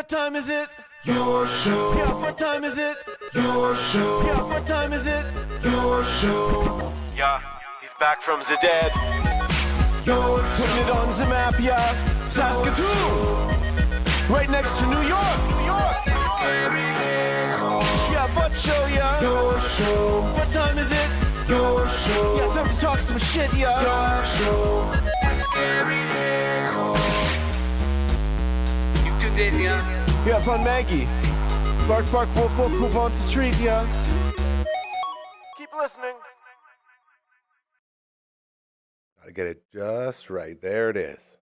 what time is it? Your show. Yeah, what time is it? Your show. Yeah, what time is it? Your show. Yeah, he's back from the dead. Your show. Putting it on the map, yeah. Saskatoon. Right next to New York. New York. Yeah, what show, yeah? Your show. What time is it? Your show. Yeah, time to talk some shit, yeah. Your show. You've tuned in, yeah? Yeah, fun Maggie. Bark, bark, wolf, wolf, move on to treat, yeah. Keep listening. Gotta get it just right. There it is.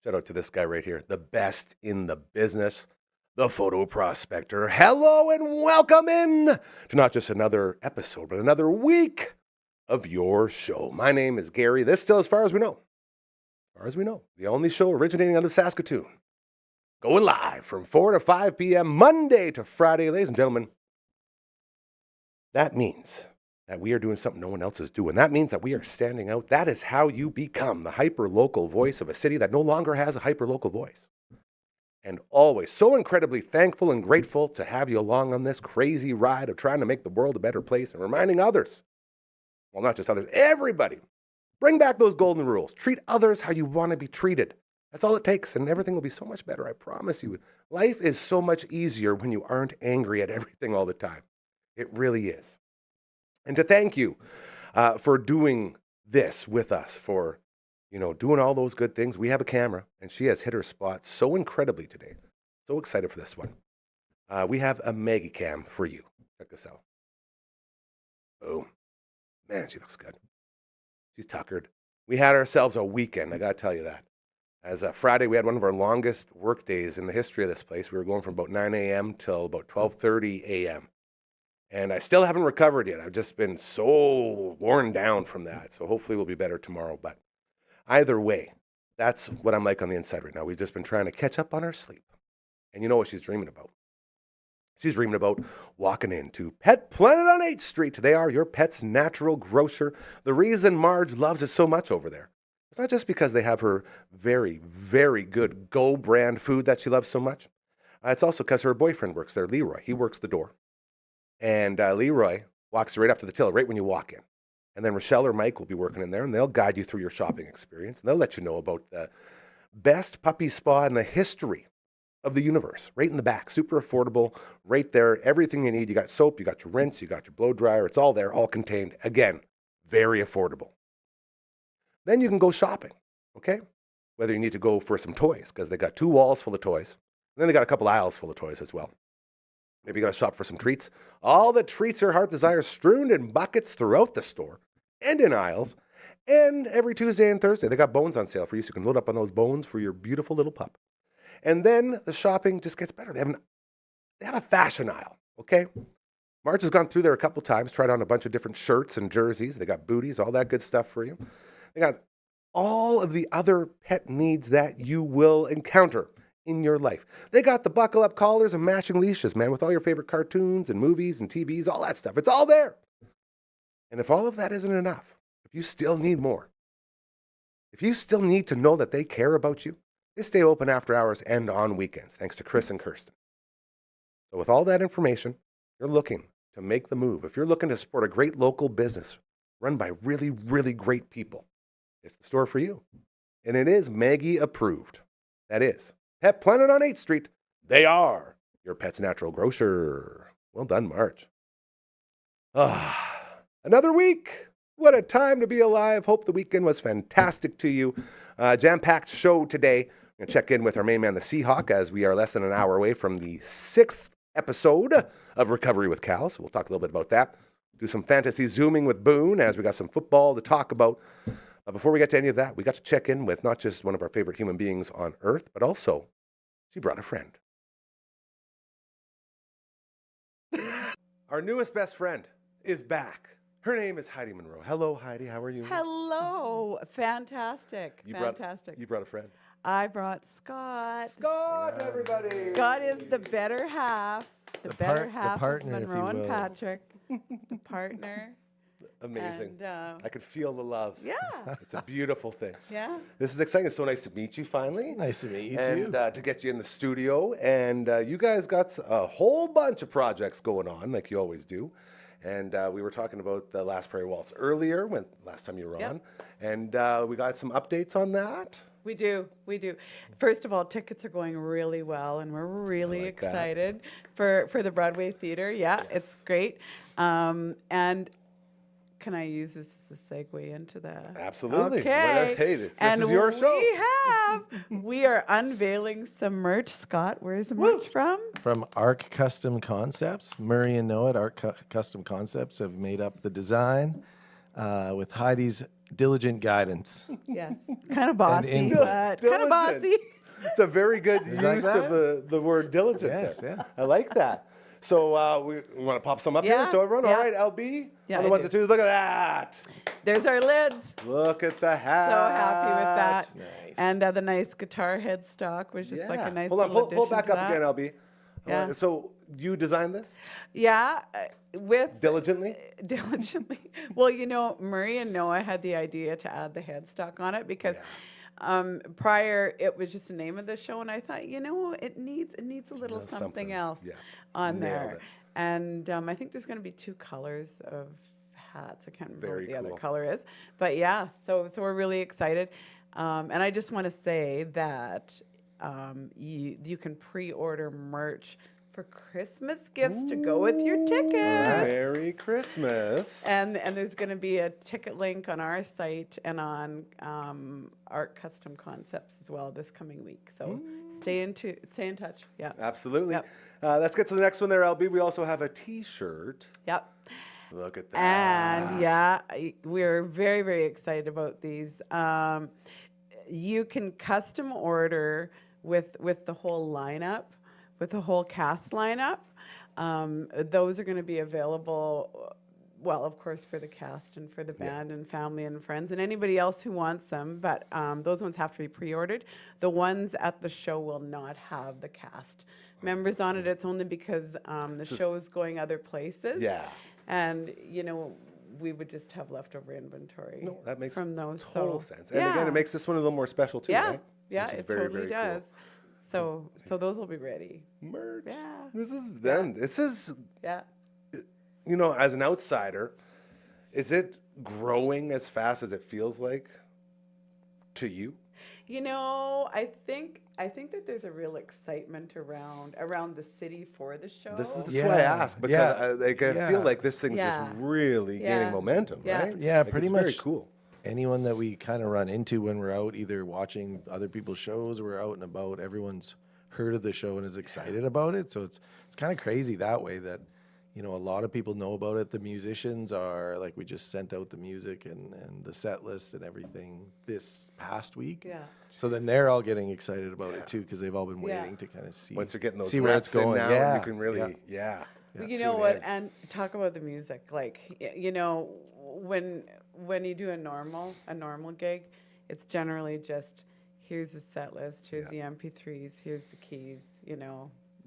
Shout out to this guy right here, the best in the business, the photo prospector. Hello and welcome in to not just another episode, but another week of your show. My name is Gary. This still, as far as we know, the only show originating out of Saskatoon. Going live from 4 to 5 p.m. Monday to Friday, ladies and gentlemen. That means that we are doing something no one else is doing. That means that we are standing out. That is how you become the hyper-local voice of a city that no longer has a hyper-local voice. And always so incredibly thankful and grateful to have you along on this crazy ride of trying to make the world a better place and reminding others, well, not just others, everybody, bring back those golden rules. Treat others how you want to be treated. That's all it takes, and everything will be so much better, I promise you. Life is so much easier when you aren't angry at everything all the time. It really is. And to thank you for doing this with us, for doing all those good things. We have a camera, and she has hit her spot so incredibly today. So excited for this one. We have a Maggie cam for you. Check this out. Boom. Man, she looks good. She's tuckered. We had ourselves a weekend, I got to tell you that. As a Friday, we had one of our longest work days in the history of this place. We were going from about 9 a.m. till about 12:30 a.m. And I still haven't recovered yet. I've just been so worn down from that. So hopefully we'll be better tomorrow. But either way, that's what I'm like on the inside right now. We've just been trying to catch up on our sleep. And you know what she's dreaming about? She's dreaming about walking into Pet Planet on 8th Street. They are your pet's natural grocer. The reason Marge loves it so much over there, it's not just because they have her very, very good Go brand food that she loves so much. It's also because her boyfriend works there, Leroy. He works the door. And Leroy walks right up to the till, right when you walk in. And then Rochelle or Mike will be working in there, and they'll guide you through your shopping experience. And they'll let you know about the best puppy spa in the history of the universe. Right in the back, super affordable, right there. Everything you need. You got soap, you got your rinse, you got your blow dryer. It's all there, all contained. Again, very affordable. Then you can go shopping, okay? Whether you need to go for some toys, because they got 2 walls full of toys. And then they got a couple aisles full of toys as well. Maybe you got to shop for some treats. All the treats your heart desires strewn in buckets throughout the store and in aisles. And every Tuesday and Thursday, they got bones on sale for you, so you can load up on those bones for your beautiful little pup. And then the shopping just gets better. They have a fashion aisle, okay? Marge has gone through there a couple times, tried on a bunch of different shirts and jerseys. They got booties, all that good stuff for you. They got all of the other pet needs that you will encounter in your life. They got the buckle-up collars and matching leashes, man, with all your favorite cartoons and movies and TVs, all that stuff. It's all there. And if all of that isn't enough, if you still need more, if you still need to know that they care about you, they stay open after hours and on weekends, thanks to Chris and Kirsten. So with all that information, you're looking to make the move. If you're looking to support a great local business run by really, really great people, it's the store for you. And it is Maggie approved. That is Pet Planet on 8th Street. They are your pet's natural grocer. Well done, Marge. Another week. What a time to be alive. Hope the weekend was fantastic to you. Jam-packed show today. I'm going to check in with our main man, the Seahawk, as we are less than an hour away from the 6th episode of Recovery with Cal. So we'll talk a little bit about that. Do some fantasy zooming with Boone, as we got some football to talk about. Before we get to any of that, we got to check in with not just one of our favorite human beings on earth, but also she brought a friend. Our newest best friend is back. Her name is Heidi Monroe. Hello, Heidi. How are you? Hello. Fantastic. You Fantastic. brought a friend. I brought Scott. Scott, everybody. Scott is the better half. The better half partner, of if you Monroe and will. Patrick. The partner. Amazing. And, I could feel the love. yeah, It's a beautiful thing. yeah. This is exciting. It's so nice to meet you finally. Nice to meet you And too. to get you in the studio. And you guys got a whole bunch of projects going on, like you always do. And we were talking about the Last Prairie Waltz earlier, last time you were Yep. on. And we got some updates on that. We do. First of all, tickets are going really well, and we're really like that. excited for the Broadway Theater. Yeah, it's great. And can I use this as a segue into that? Absolutely. Okay. Hey, this and is your show. We are unveiling some merch. Scott, where's the merch from? From Arc Custom Concepts, Murray and Noah at Arc Custom Concepts have made up the design with Heidi's diligent guidance. Yes, kind of bossy, in- but kind of Diligent. bossy. It's a very good like use that? of the word diligent. Yes, there. yeah. I like that. So we want to pop some up here. Yeah, So everyone, yeah. all right, LB? Yeah, On the I ones do. and twos, look at that. There's our lids. Look at the hat. So happy with that. Nice. And the nice guitar headstock was just like a nice Hold on, little pull addition back to up that. again, LB. Yeah. So you designed this Yeah, with diligently? diligently. Well, Murray and Noah had the idea to add the headstock on it because prior it was just the name of the show, and I thought, it needs a little Something, something else yeah. on Nailed there. it. And I think there's going to be 2 colors of hats. I can't remember Very what the cool. other color is, but yeah. So we're really excited, and I just want to say that you can pre-order merch for Christmas gifts to go with your tickets. Merry Christmas. And there's going to be a ticket link on our site and on Art Custom Concepts as well this coming week. So stay in touch. Yeah. Absolutely. Yep. Let's get to the next one there, LB. We also have a T-shirt. Yep. Look at that. And yeah, we're very, very excited about these. You can custom order with the whole lineup, with the whole cast lineup. Those are going to be available, well, of course, for the cast and for the band and family and friends and anybody else who wants them. But those ones have to be pre-ordered. The ones at the show will not have the cast members on it. It's only because the show is going other places. Yeah. And, we would just have leftover inventory No, that makes from those. total so, sense. And again, yeah. it makes this one a little more special too, Yeah, right? yeah, Which is it very, totally very cool. does. So those will be ready. Merch. Yeah. This is Yeah. as an outsider, is it growing as fast as it feels like to you? I think that there's a real excitement around the city for the show. This is Yeah. why I ask because Yeah. I Yeah. feel like this thing's Yeah. just really Yeah. gaining momentum, Yeah. right? Yeah, Like, pretty it's very much. cool. Anyone that we kind of run into when we're out, either watching other people's shows or we're out and about, everyone's heard of the show and is excited about it. So it's kind of crazy that way that, a lot of people know about it. The musicians are like, we just sent out the music and the set list and everything this past week. Yeah. So then they're all getting excited about it too because they've all been Yeah. waiting to kind of see. Once you're getting those see where it's reps in going. now, Yeah, you can really, yeah. Well, you tune know what? in. And talk about the music. Like, when you do a normal gig, it's generally just here's the set list, here's the MP3s, here's the keys.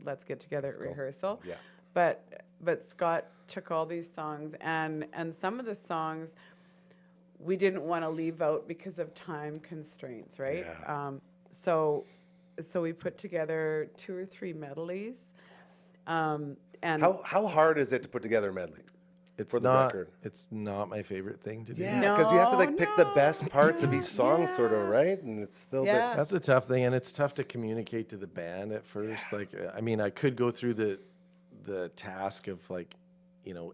Let's get together at rehearsal. Yeah. But Scott took all these songs and some of the songs we didn't want to leave out because of time constraints, right? Yeah. So we put together 2 or 3 medleys. And How hard is it to put together a medley? It's For the not. record. It's not my favorite thing to do. Yeah, because you have to pick the No, best parts of yeah, each song, sort of, yeah. right? And it's still Yeah. That's a tough thing, and it's tough to communicate to the band at first. Like, I mean, I could go through the task of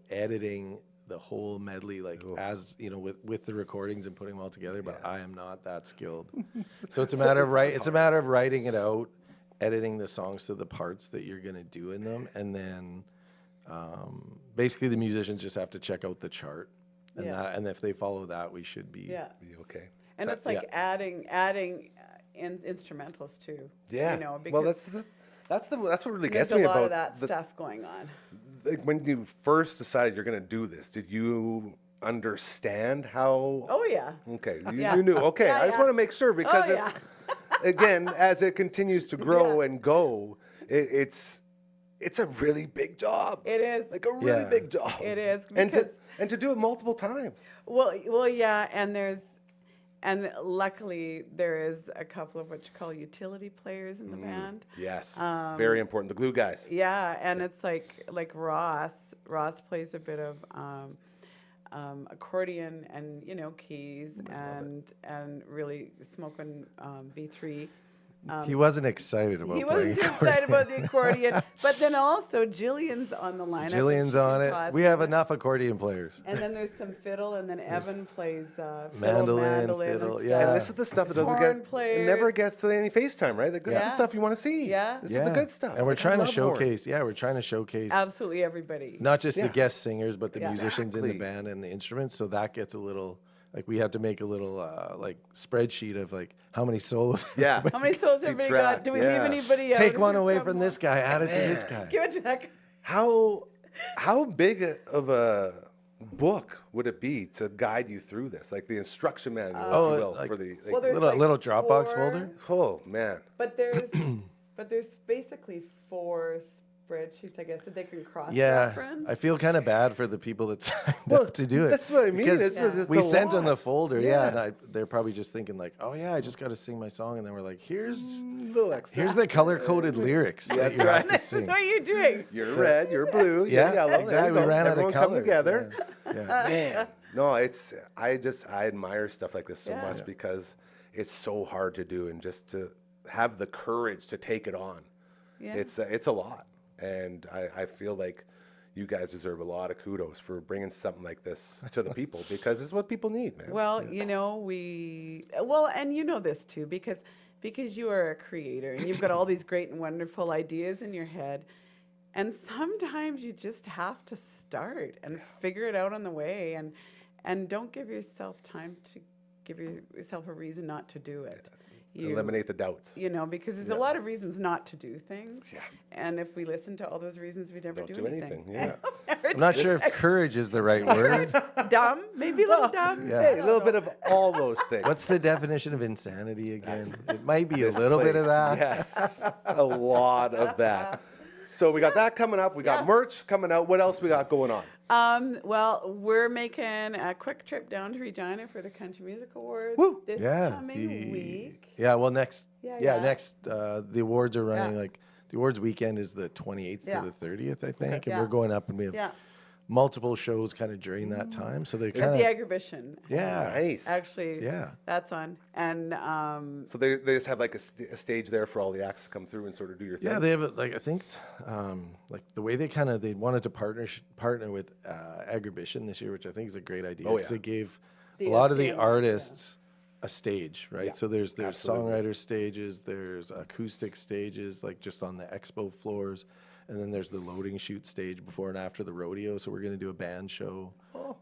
editing the whole medley, as with the recordings and putting them all together. But I am not that skilled. So it's a matter of It's a matter of writing it out, editing the songs to the parts that you're gonna do in them, and then basically the musicians just have to check out the chart, and and if they follow that, we should be. yeah. be okay. And it's like adding instrumentals too. Yeah. Because Well, that's what really there's gets a me lot about of that the- stuff going on. Like when you first decided you're going to do this, did you understand how? Oh yeah. Okay, Yeah. you knew. Okay, Yeah, I just yeah. want to make sure because yeah. again, as it continues to grow Yeah. and go, it's it's a really big job. It is. Like a really Yeah. big job. It is, And to, because- and to do it multiple times. Well, yeah, and luckily there is a couple of what you call utility players in the band. Yes. Very important. The glue guys. Yeah, and it's like Ross. Ross plays a bit of accordion and keys and really smoking B3. He wasn't excited about He playing wasn't too excited about the accordion, but then also Jillian's on the lineup. Jillian's and she on can it. toss We have it. enough accordion players. And then there's some fiddle, and then Evan plays Mandolin, mandolin fiddle, and yeah. And stuff. this is the stuff that doesn't Horn get, players. it never gets to any FaceTime, right? Like, this is the Yeah. stuff you want to see. Yeah. This is the good stuff. And we're Like, I trying to love horns. showcase, we're trying to showcase Absolutely everybody. not just Yeah. the guest singers, but the Yeah. musicians in the Exactly. band and the instruments. So that gets a little, like, we had to make a little, like, spreadsheet of, like, how many solos. Yeah. How many souls Keep everybody track. got? Do we Yeah. leave anybody out? Take If one there's away one from more- this guy, add it to this guy. Give it to that guy. How big of a book would it be to guide you through this? Like the instruction manual, if Oh, you will, like- for the. Well, there's Little- like little Dropbox 4 folder? oh man. But there's basically 4 spreadsheets, I guess, that they can cross Yeah, reference. I feel kind of bad for the people that signed Well, up to do it. that's what I mean. because It's we a sent them the lot. folder, Yeah. and they're probably just thinking like, oh yeah, I just got to sing my song, and then we're like, here's Little extra. here's the color coded lyrics that That's you right. have to This is sing. what you're doing. You're red, you're blue, you're Yeah, yellow. There you exactly. We go. ran out Everyone of come colors. together. Yeah. Man, no, it's I admire stuff like this so Yeah. much Yeah. because it's so hard to do, and just to have the courage to take it on. Yeah. It's a lot, and I feel like you guys deserve a lot of kudos for bringing something like this to the people because it's what people need, man. Well, and you know this too, because you are a creator and you've got all these great and wonderful ideas in your head. And sometimes you just have to start and figure it out on the way, and don't give yourself time to give yourself a reason not to do it. Eliminate the doubts. Because there's a lot of reasons not to do things. Yeah. And if we listen to all those reasons, we never Don't do do anything. anything, yeah. I'm not sure if courage is the right word. Dumb, maybe a little dumb. Yeah. Hey, a little bit of all those things. What's the definition of insanity again? It might be a This little bit of place. that. Yes, a lot of that. So we got that coming up. We got Yeah. merch coming out. What else we got going on? Well, we're making a quick trip down to Regina for the Country Music Awards Woo. this Yeah. coming week. Yeah. Well, next. Yeah. Next. The awards are running Yeah. like the awards weekend is the 28th Yeah. to the 30th, I think, and Yeah. we're going up and we have Yeah, multiple shows kind of during that time. So they it's kind the of Agribition. yeah. Nice. Actually, Yeah. that's on. And So they just have like a stage there for all the acts to come through and sort of do your thing. Yeah, they have it, like I think like the way they wanted to partner with Agribition this year, which I think is a great idea Oh, because yeah. it gave The a lot of the SCM, artists a stage, right? Yeah, So there's absolutely. songwriter stages, there's acoustic stages, like just on the expo floors, and then there's the loading chute stage before and after the rodeo. So we're gonna do a band show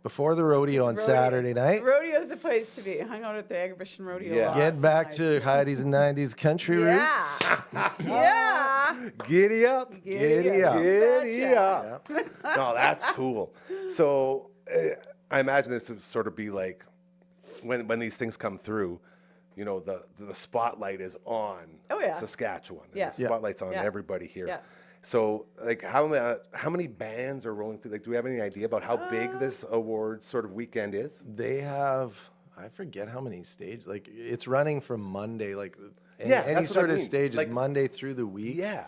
before the rodeo on Saturday night. Rodeo's the place to be. Hung out at the Agribition Rodeo. Yeah. last Get back night. to Heidi's and 90s country roots. Yeah. Yeah. Giddy up. Giddy up. Giddy Gotcha. up. No, that's cool. So I imagine this would sort of be like when these things come through, the spotlight is on Oh, yeah. Saskatchewan. And Yeah. the spotlight's on Yeah. everybody here. Yeah. So, like, how many bands are rolling through? Like, do we have any idea about how big this award sort of weekend is? They have, I forget how many stages. Like it's running from Monday. Like Yeah, any that's what I sort of mean. stage Like- is Monday through the week. Yeah.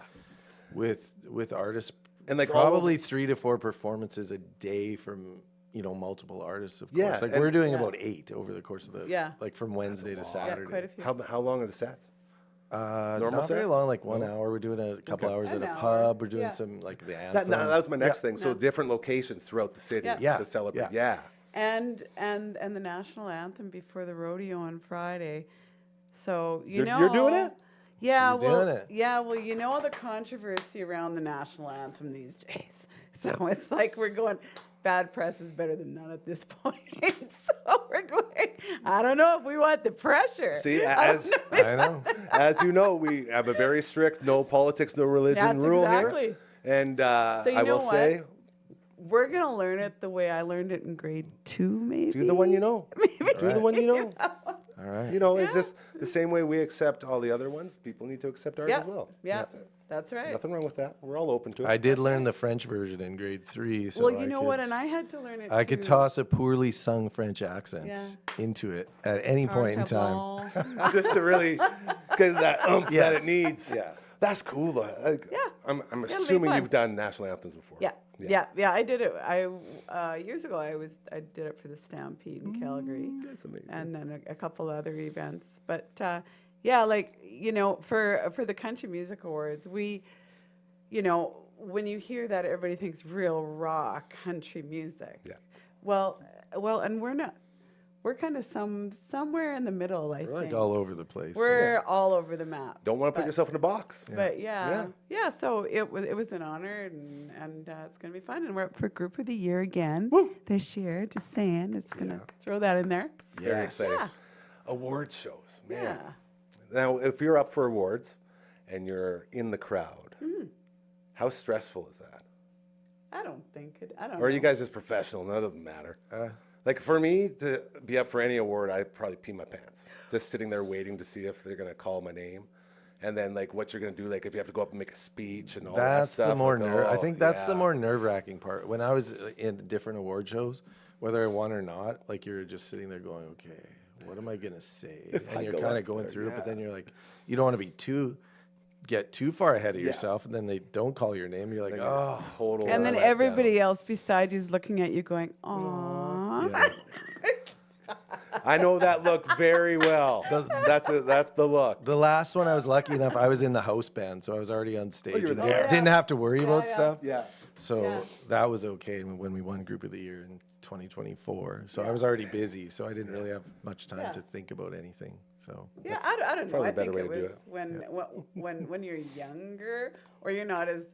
with artists, And like all probably 3 to 4 performances a day from multiple artists. Of Yeah, course, like and- we're doing Yeah. about 8 over the course of the Yeah. like from Wednesday to Yeah, Saturday. quite a few. How long are the sets? Normal Not very sets? long, like 1 hour. We're doing a couple Okay. hours An at a hour, pub. We're doing yeah. some like the That anthem. was my next Yeah. thing. So Yeah. different locations throughout the city Yeah. to celebrate. Yeah. Yeah. And the national anthem before the rodeo on Friday. So You're doing it? Yeah, He's well, doing it. yeah, well, all the controversy around the national anthem these days. So it's like we're going, bad press is better than none at this point. So we're going, I don't know if we want the pressure. See, I know. as you know, we have a very strict no politics, no religion That's rule exactly. here. And So you I know will what? say, We're going to learn it the way I learned it in grade 2, maybe. do the one you know. Maybe. Do the one you know. All right. You know, it's just the same way we accept all the other ones. People need to accept ours as well. Yeah, that's right. Nothing wrong with that. We're all open to it. I did learn the French version in grade 3. So Well, you know what? And I had to learn it I could too. toss a poorly sung French accent into it at any point in time. Just to really get that oomph that it Yes. needs. Yeah. That's cool though. Like, Yeah. I'm be assuming fun. you've done national anthems before. Yeah. I did it. Years ago, I did it for the Stampede in Calgary. That's amazing. And then a couple other events. But yeah, like, you know, for the Country Music Awards, we, you know, when you hear that, everybody thinks real raw country music. Yeah. Well, and we're not. We're kind of somewhere in the middle, I We're think. like all over the place. We're all over the map. Don't want to put yourself in a box. But yeah. So it was an honor, and it's gonna be fun. And we're up for Group of the Year again this year. Just saying, it's gonna throw that in there. Very Yes. exciting. Yeah. Award shows, man. Yeah. Now, if you're up for awards and you're in the crowd, how stressful is that? I don't think it. I don't. Or are you know. guys just professional? No, it doesn't matter. Like for me to be up for any award, I'd probably pee my pants. Just sitting there waiting to see if they're gonna call my name, and then like what you're gonna do, like if you have to go up and make a speech and all that That's stuff. the more like, I think that's the yeah. more nerve-wracking part. When I was in different award shows, whether I won or not, like you're just sitting there going, okay, what am I gonna say? I And you're go kind up of going there, through it, but yeah. then you're like, you don't want to get too far ahead of yourself, and then they don't call your name. You're like, Like, oh, it's total. And then letdown. everybody else beside you is looking at you, going, "Aw." yeah. I know that look very well. That's the look. The last one, I was lucky enough. I was in the house band, so I was already on stage you were and there. didn't have to worry about stuff. Yeah. So that was okay when we won Group of the Year in 2024. So I was already busy, so I didn't really have much time to think about anything. So Yeah, I don't know. probably I a better think way it to do was when you're younger, or you're not as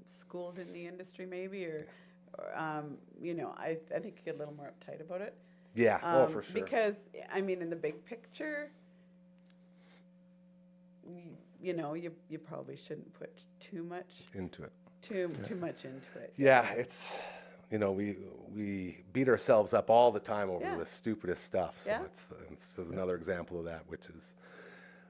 schooled in the industry, maybe, or you know, I think you get a little more uptight about it. Yeah. Oh, for sure. Because I mean, in the big picture, you know, you probably shouldn't put too much Into it. too much into it. Yeah, it's, you know, we beat ourselves up all the time over Yeah. the stupidest stuff. So Yeah. it's just another example of that, which is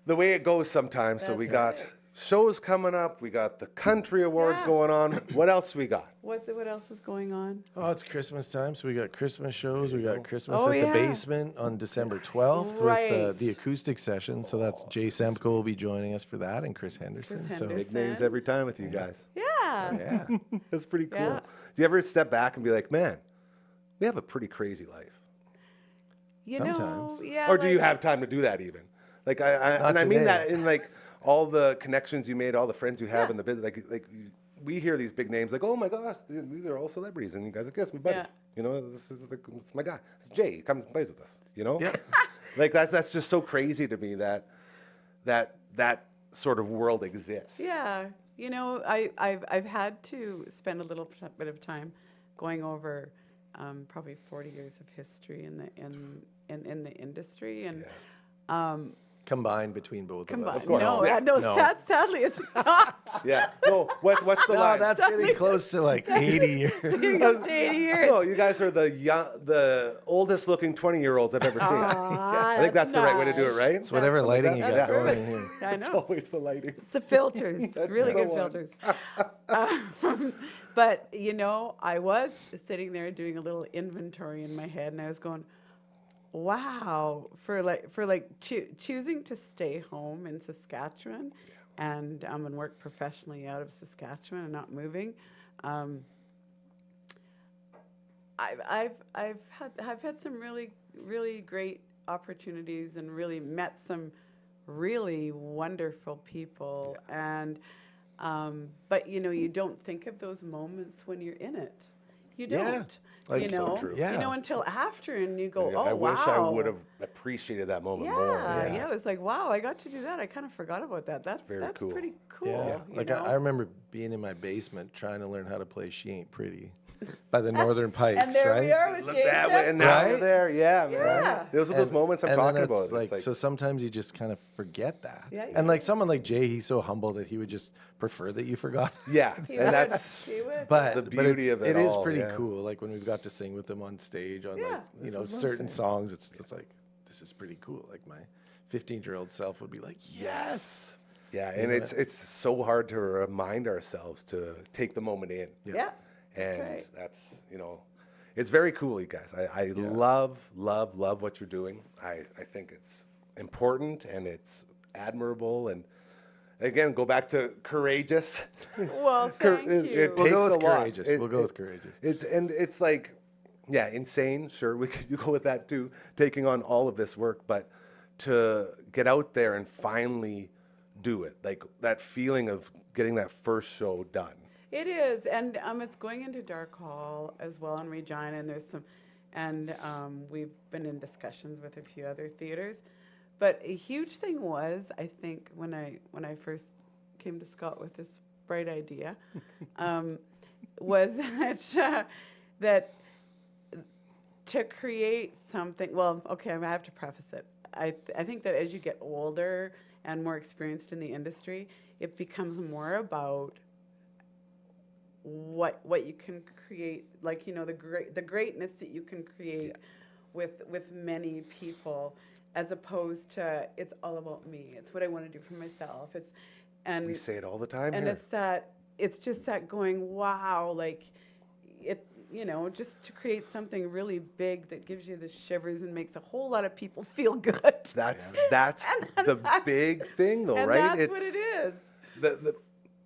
the way it goes sometimes. So we That's got right. shows coming up. We got the country awards Yeah. going on. What else we got? What else is going on? oh, it's Christmas time, so we got Christmas shows. We got Christmas Oh, at yeah. the basement on December 12th Right. with the acoustic session. So that's Jay Semko will be joining us for that, and Chris Henderson. Chris So Big names every time with you guys. Yeah. yeah. That's pretty cool. Yeah. Do you ever step back and be like, man, we have a pretty crazy life? You Sometimes. know, yeah. Or do you like- have time to do that even? Like I Not mean today. that in like all the connections you made, all the friends you have in the business. We hear these big names like, oh my gosh, these are all celebrities, and you guys are like, yes, my buddy. Yeah. You know, this is it's my guy. It's Jay. He comes and plays with us. You know, Yeah. like that's just so crazy to me that sort of world exists. Yeah, you know, I've had to spend a little bit of time going over probably 40 years of history in the industry, and Combined between both of us. combined. course. No, Yeah. no, No. Sadly, it's not. Yeah. No. What's the No, line? that's getting close to like 80 years. It goes to 80 years. No, you guys are the oldest looking 20-year-olds I've ever seen. I think that's the right way to do it, right? It's whatever Something like lighting you that? got Yeah. going in here. I It's know. always the lighting. It's the filters, That's really the good one. filters. But you know, I was sitting there doing a little inventory in my head, and I was going, "Wow!" For choosing to stay home in Saskatchewan, and work professionally out of Saskatchewan and not moving. I've had some really great opportunities and really met some really wonderful people, and but you know, you don't think of those moments when you're in it. You Yeah, don't. like, You so know, true. you know, Yeah. until after, and you go, Yeah, "Oh, I wow!" wish I would have appreciated that moment more. Yeah, it was like, wow, I got to do that. I kind of forgot about that. That's very cool. pretty cool. Yeah, you like know? I remember being in my basement trying to learn how to play "She Ain't Pretty" by the Northern Pipes, and there right? we are with Look Jason. that way, and now Right? you're there. Yeah, man. Yeah. Those are those moments I'm and then talking it's about. It's Like, like, so sometimes you just kind of forget that. Yeah, you and like someone like Jay, he's so humble that he would just prefer that you forgot. yeah, He and would. that's He would. But The but beauty it's- of it it is all, pretty yeah. cool. Like when we've got to sing with them on stage on Yeah, like this you know is what I'm certain saying. songs, it's like this is pretty cool. Like my 15-year-old self would be like, yes. Yeah, and it's so hard to remind ourselves to take the moment in. Yeah. And right. that's, it's very cool, you guys. I love what you're doing. I think it's important and it's admirable. And again, go back to courageous. Well, thank you. It We'll takes go a with lot. courageous. We'll go with courageous. It's like, yeah, insane. Sure, you go with that too, taking on all of this work. But to get out there and finally do it, like that feeling of getting that first show done. It is, and it's going into Dark Hall as well in Regina, and there's some, and we've been in discussions with a few other theaters. But a huge thing was, I think, when I first came to Scott with this bright idea, was that to create something. Well, okay, I have to preface it. I think that as you get older and more experienced in the industry, it becomes more about what you can create, like the greatness that you can create with many people, as opposed to it's all about me. It's what I want to do for myself. We say it all the time. And here. it's just that going, wow, like it, just to create something really big that gives you the shivers and makes a whole lot of people feel good. That's the big thing, though, and right? That's what it is.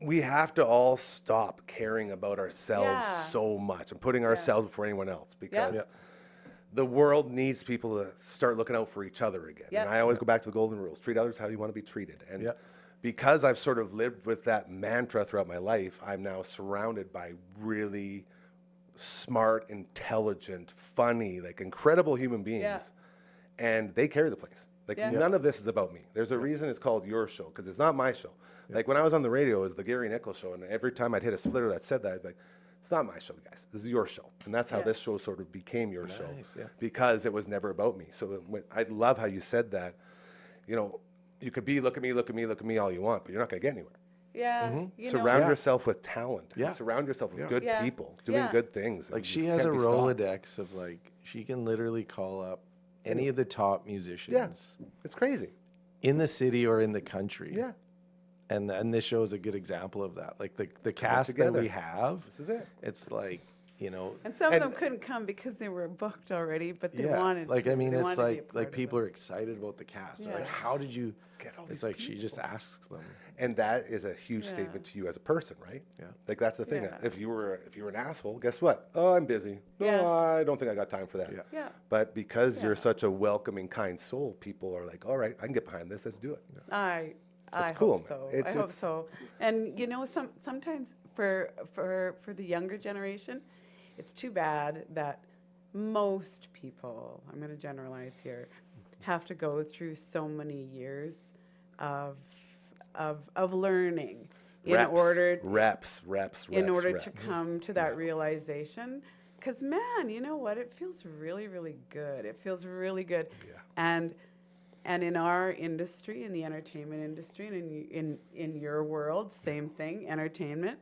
We have to all stop caring about ourselves Yeah. so much and putting ourselves before anyone else, because Yeah. the world needs people to start looking out for each other again. Yeah. And I always go back to the golden rules: treat others how you want to be treated. And Yeah. because I've sort of lived with that mantra throughout my life, I'm now surrounded by really smart, intelligent, funny, like incredible human beings. Yeah. And they carry the place. Like Yeah. none of this is about me. There's a reason it's called Your Show, because it's not my show. Like when I was on the radio, it was the Gary Nichols show, and every time I'd hit a splitter that said that, I'd be like, it's not my show, guys. This is your show. And that's how Yeah. this show sort of became your show, yeah. because it was never about me. So I love how you said that. You could be look at me all you want, but you're not going to get anywhere. Yeah. Surround yourself with talent. Yeah. Surround yourself with Yeah. good Yeah. people doing Yeah. good things. Like and she just has a can't be stopped. Rolodex of like, she can literally call up any of the top musicians Yeah. It's crazy. in the city or in the country. Yeah. And this show is a good example of that. Like the Come cast together. that we have, This is it. it's like, And some of them couldn't come because they were booked already, but they wanted like, to. I mean, They it's wanted to be a part like of people it. are excited about the cast. They're like, Yes. how did you Get all It's these like she just people. asks them. And that is a huge Yeah. statement to you as a person, right? Yeah. Like that's the thing. Yeah. If you were an asshole, guess what? Oh, I'm busy. No, Yeah. I don't think I got time for that. Yeah. Yeah. But because Yeah. you're such a welcoming, kind soul, people are like, all right, I can get behind this. Let's do it. I cool, hope man. so. It's- I hope it's- so. And sometimes for the younger generation, it's too bad that most people, I'm going to generalize here, have to go through so many years of learning in order to come to that realization. Because man, you know what? It feels really, really good. It feels really good. Yeah. And in our industry, in the entertainment industry, and in your world, same thing, entertainment.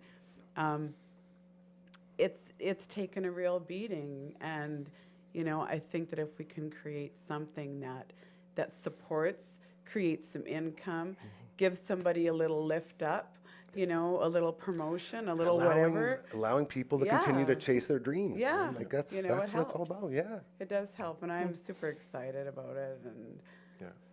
It's taken a real beating, and I think that if we can create something that supports, creates some income, gives somebody a little lift up, a little promotion, a little whatever. Allowing people to continue to Yeah. chase their dreams. Yeah. Man. Like that's It what it's all helps. about. Yeah. It does help, and I'm super excited about it,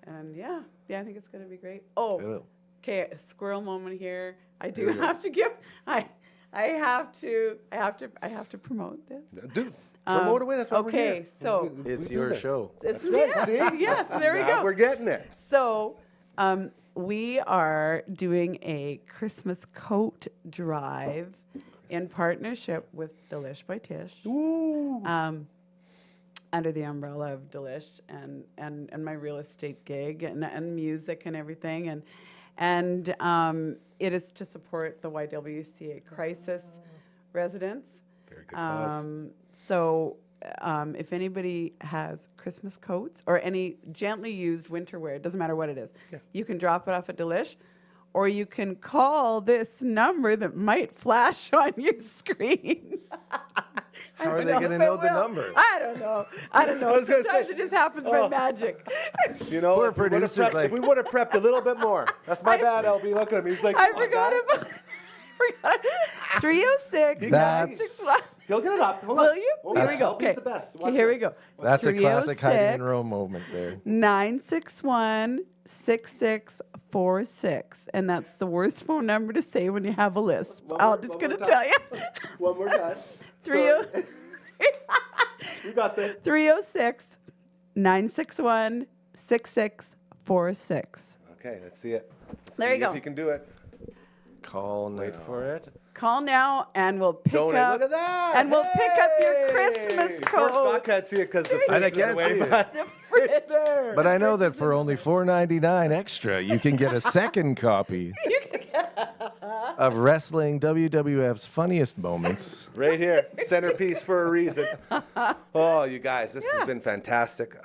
and yeah, I think it's going to be great. Oh, It'll- okay, a squirrel moment here. I do There you go. have to give. I have to promote this. Dude, promote away. That's what we're okay, here. so We It's do your this. show. it's right, see? yes. There we Now go. We're getting it. So, we are doing a Christmas coat drive in partnership with Delish by Tish. Ooh. Under the umbrella of Delish and my real estate gig and music and everything, and it is to support the YWCA crisis residents. Very good cause. So if anybody has Christmas coats or any gently used winter wear, it doesn't matter what it is, you can drop it off at Delish, or you can call this number that might flash on your screen. How are they going to know the number? I don't know. I was gonna Sometimes say, it just happens by magic. You know, Poor if we would've producer's prepped- like- if we would have prepped a little bit more. That's my bad, LB. Look at him. He's like, I "Come on, forgot guys." about 306 That's- 961. He'll get it up. Hold on. Will you? Hold Here on. we go. LB's Okay. the best. Okay, Watch here we this. go. That's a classic hiding in 306 row moment there. 961 6646. And that's the worst phone number to say when you have a lisp. I'm just going to tell you. One more time. 30 You got this. 306 961 6646. Okay, let's see it. Let's There see you go. If you can do it. Call now. Wait for it. Call now and we'll pick Donate. up. Look at that. And we'll pick up your Hey! Christmas Poor Scott code. can't see it because the And I fridge is can't away, see it. but The fridge. it's there. But I know that for only $4.99 extra, you can get a second copy of Wrestling WWF's Funniest Moments. Right here, centerpiece for a reason. Oh, you guys, this has been fantastic.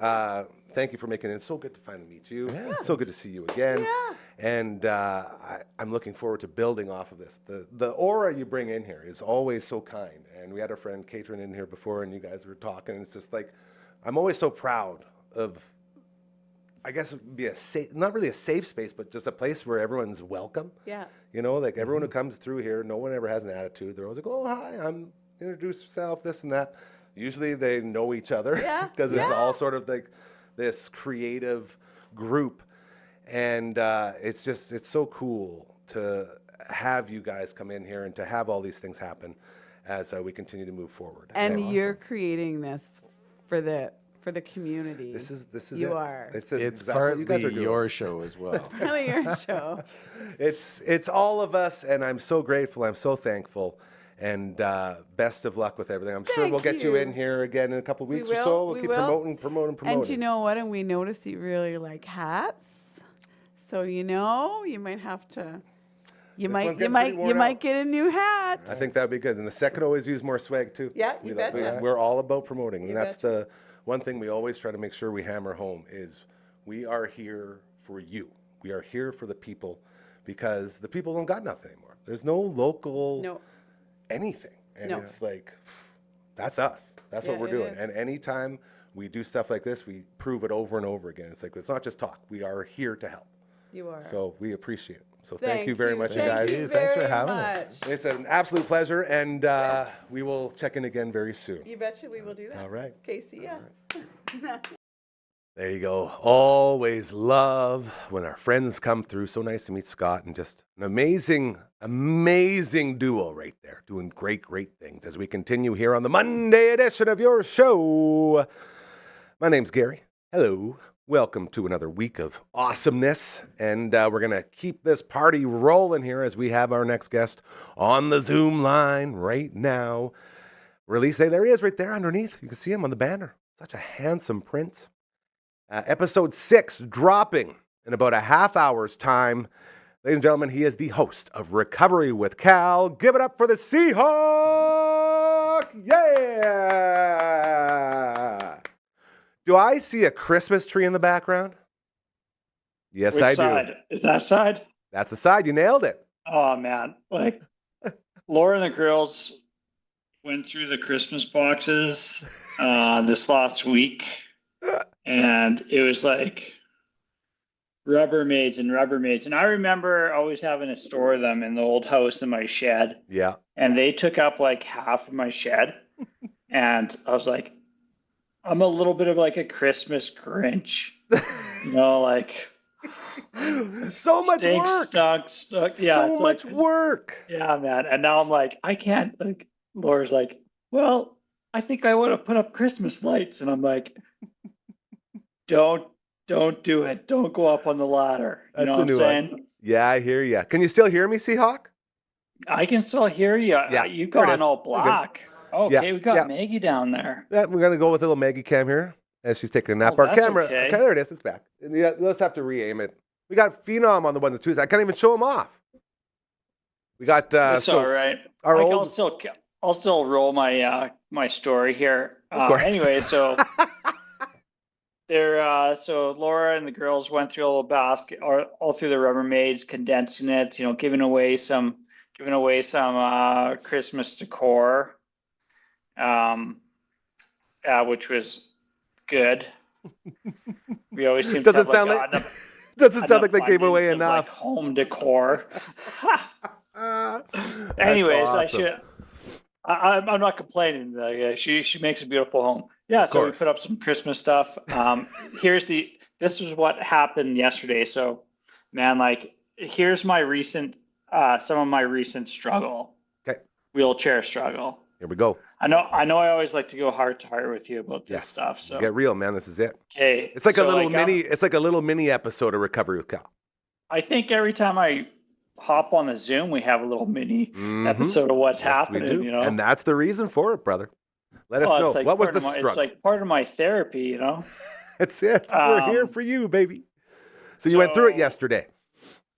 Thank you for making it. It's so good to finally meet you. So good to see you again. Yeah. And I'm looking forward to building off of this. The aura you bring in here is always so kind. And we had our friend Katrin in here before, and you guys were talking. And it's just like, I'm always so proud of, I guess it would be a safe, not really a safe space, but just a place where everyone's welcome. Yeah. You know, like everyone who comes through here, no one ever has an attitude. They're always like, oh, hi, I'm introduce yourself, this and that. Usually they know each other Yeah, because it's yeah. all sort of like this creative group. And it's so cool to have you guys come in here and to have all these things happen as we continue to move forward. And you're creating this for the community. This is You it. are. It's exactly what you guys are partly doing. your show as well. Really your show. It's all of us, and I'm so grateful. I'm so thankful, and best of luck with everything. I'm sure Thank we'll get you you. in here again in a couple of weeks or will, so. We'll we keep will. promoting. And you know what? And we notice you really like hats. So you might have to. You This one's might getting pretty worn out. get a new hat. I think that'd be good. And the second always use more swag too. Yeah, you betcha. We're all about promoting, You and that's betcha. the one thing we always try to make sure we hammer home is we are here for you. We are here for the people because the people don't got nothing anymore. There's no local anything, and No. it's like that's us. That's what Yeah, we're it doing. is. And anytime we do stuff like this, we prove it over and over again. It's like it's not just talk. We are here to help. You are. So we appreciate it. So thank you very much, you guys. Thank you Thanks for very having us. much. It's an absolute pleasure, and we will check in again very soon. You betcha we will do that. All right. Casey, yeah. There you go. Always love when our friends come through. So nice to meet Scott, and just an amazing, amazing duo right there, doing great, great things as we continue here on the Monday edition of your show. My name's Gary. Hello. Welcome to another week of awesomeness, and we're going to keep this party rolling here as we have our next guest on the Zoom line right now. Release day, there he is right there underneath. You can see him on the banner. Such a handsome prince. Episode 6 dropping in about a half hour's time. Ladies and gentlemen, he is the host of Recovery with Cal. Give it up for the Seahawk! Yeah! Do I see a Christmas tree in the background? Yes, Which I side? do. Is that side? That's the side. You nailed it. Oh man, like Laura and the girls went through the Christmas boxes this last week, and it was like Rubbermaids. And I remember always having to store them in the old house in my shed, Yeah. and they took up like half of my shed, and I was like, I'm a little bit of like a Christmas Grinch, like. So much Stink, work. stuck. Yeah, So it's much like, work. yeah, man. And now I'm like, I can't. Like, Laura's like, well, I think I want to put up Christmas lights, and I'm like, don't do it. Don't go up on the ladder. You That's know a what I'm new saying? one. Yeah, I hear you. Can you still hear me, Seahawk? I can still hear you. Yeah, You've there it gone is. all We're good. black. Okay, Yeah, we got yeah. Maggie down there. Yeah, we're gonna go with a little Maggie cam here as she's taking a nap. Oh, Our that's camera. okay. Okay, there it is. It's back. And yeah, let's have to re-aim it. We got Phenom on the ones and twos. I can't even show him off. We got That's all right. our Like, old. I'll still roll my my story here. Of course. Anyway, so so Laura and the girls went through a little basket, or all through the Rubbermaids, condensing it, giving away some Christmas decor, which was good. We always seem Doesn't to have sound like doesn't sound like they gave away abundance of, enough. like, home decor. That's Anyways, awesome. I'm not complaining. She makes a beautiful home. Yeah, so we course. put up some Christmas stuff. This is what happened yesterday. So, man, like, here's my recent some of my recent struggle. Okay, Wheelchair struggle. here we go. I know I always like to go heart to heart with you about this Yes, stuff. So get real, man. This is it. okay. It's like so a little like, mini. It's like a little mini episode of Recovery with Cal. I think every time I hop on the Zoom, we have a little mini episode of what's happening, we do. you know. And that's the reason for it, brother. Let us Well, know. it's like What was part the of my- struggle? It's like part of my therapy, you know. That's it. We're here for you, baby. So you went through it yesterday.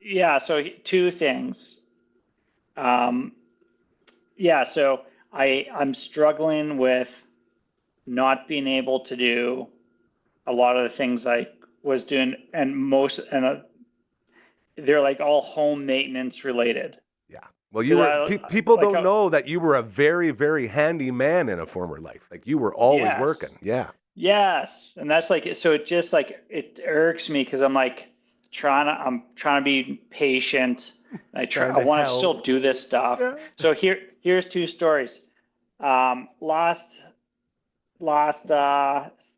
Yeah. So two things. Yeah. So I'm struggling with not being able to do a lot of the things I was doing, and they're like all home maintenance related. Yeah. Well, you were. People like don't know that you were a very, very handy man in a former life. Like you were always Yes. working. Yeah. Yes, and that's like, so it just like, it irks me because I'm like I'm trying to be patient. I Trying to want to help. still do this stuff. Yeah. So here's two stories. Last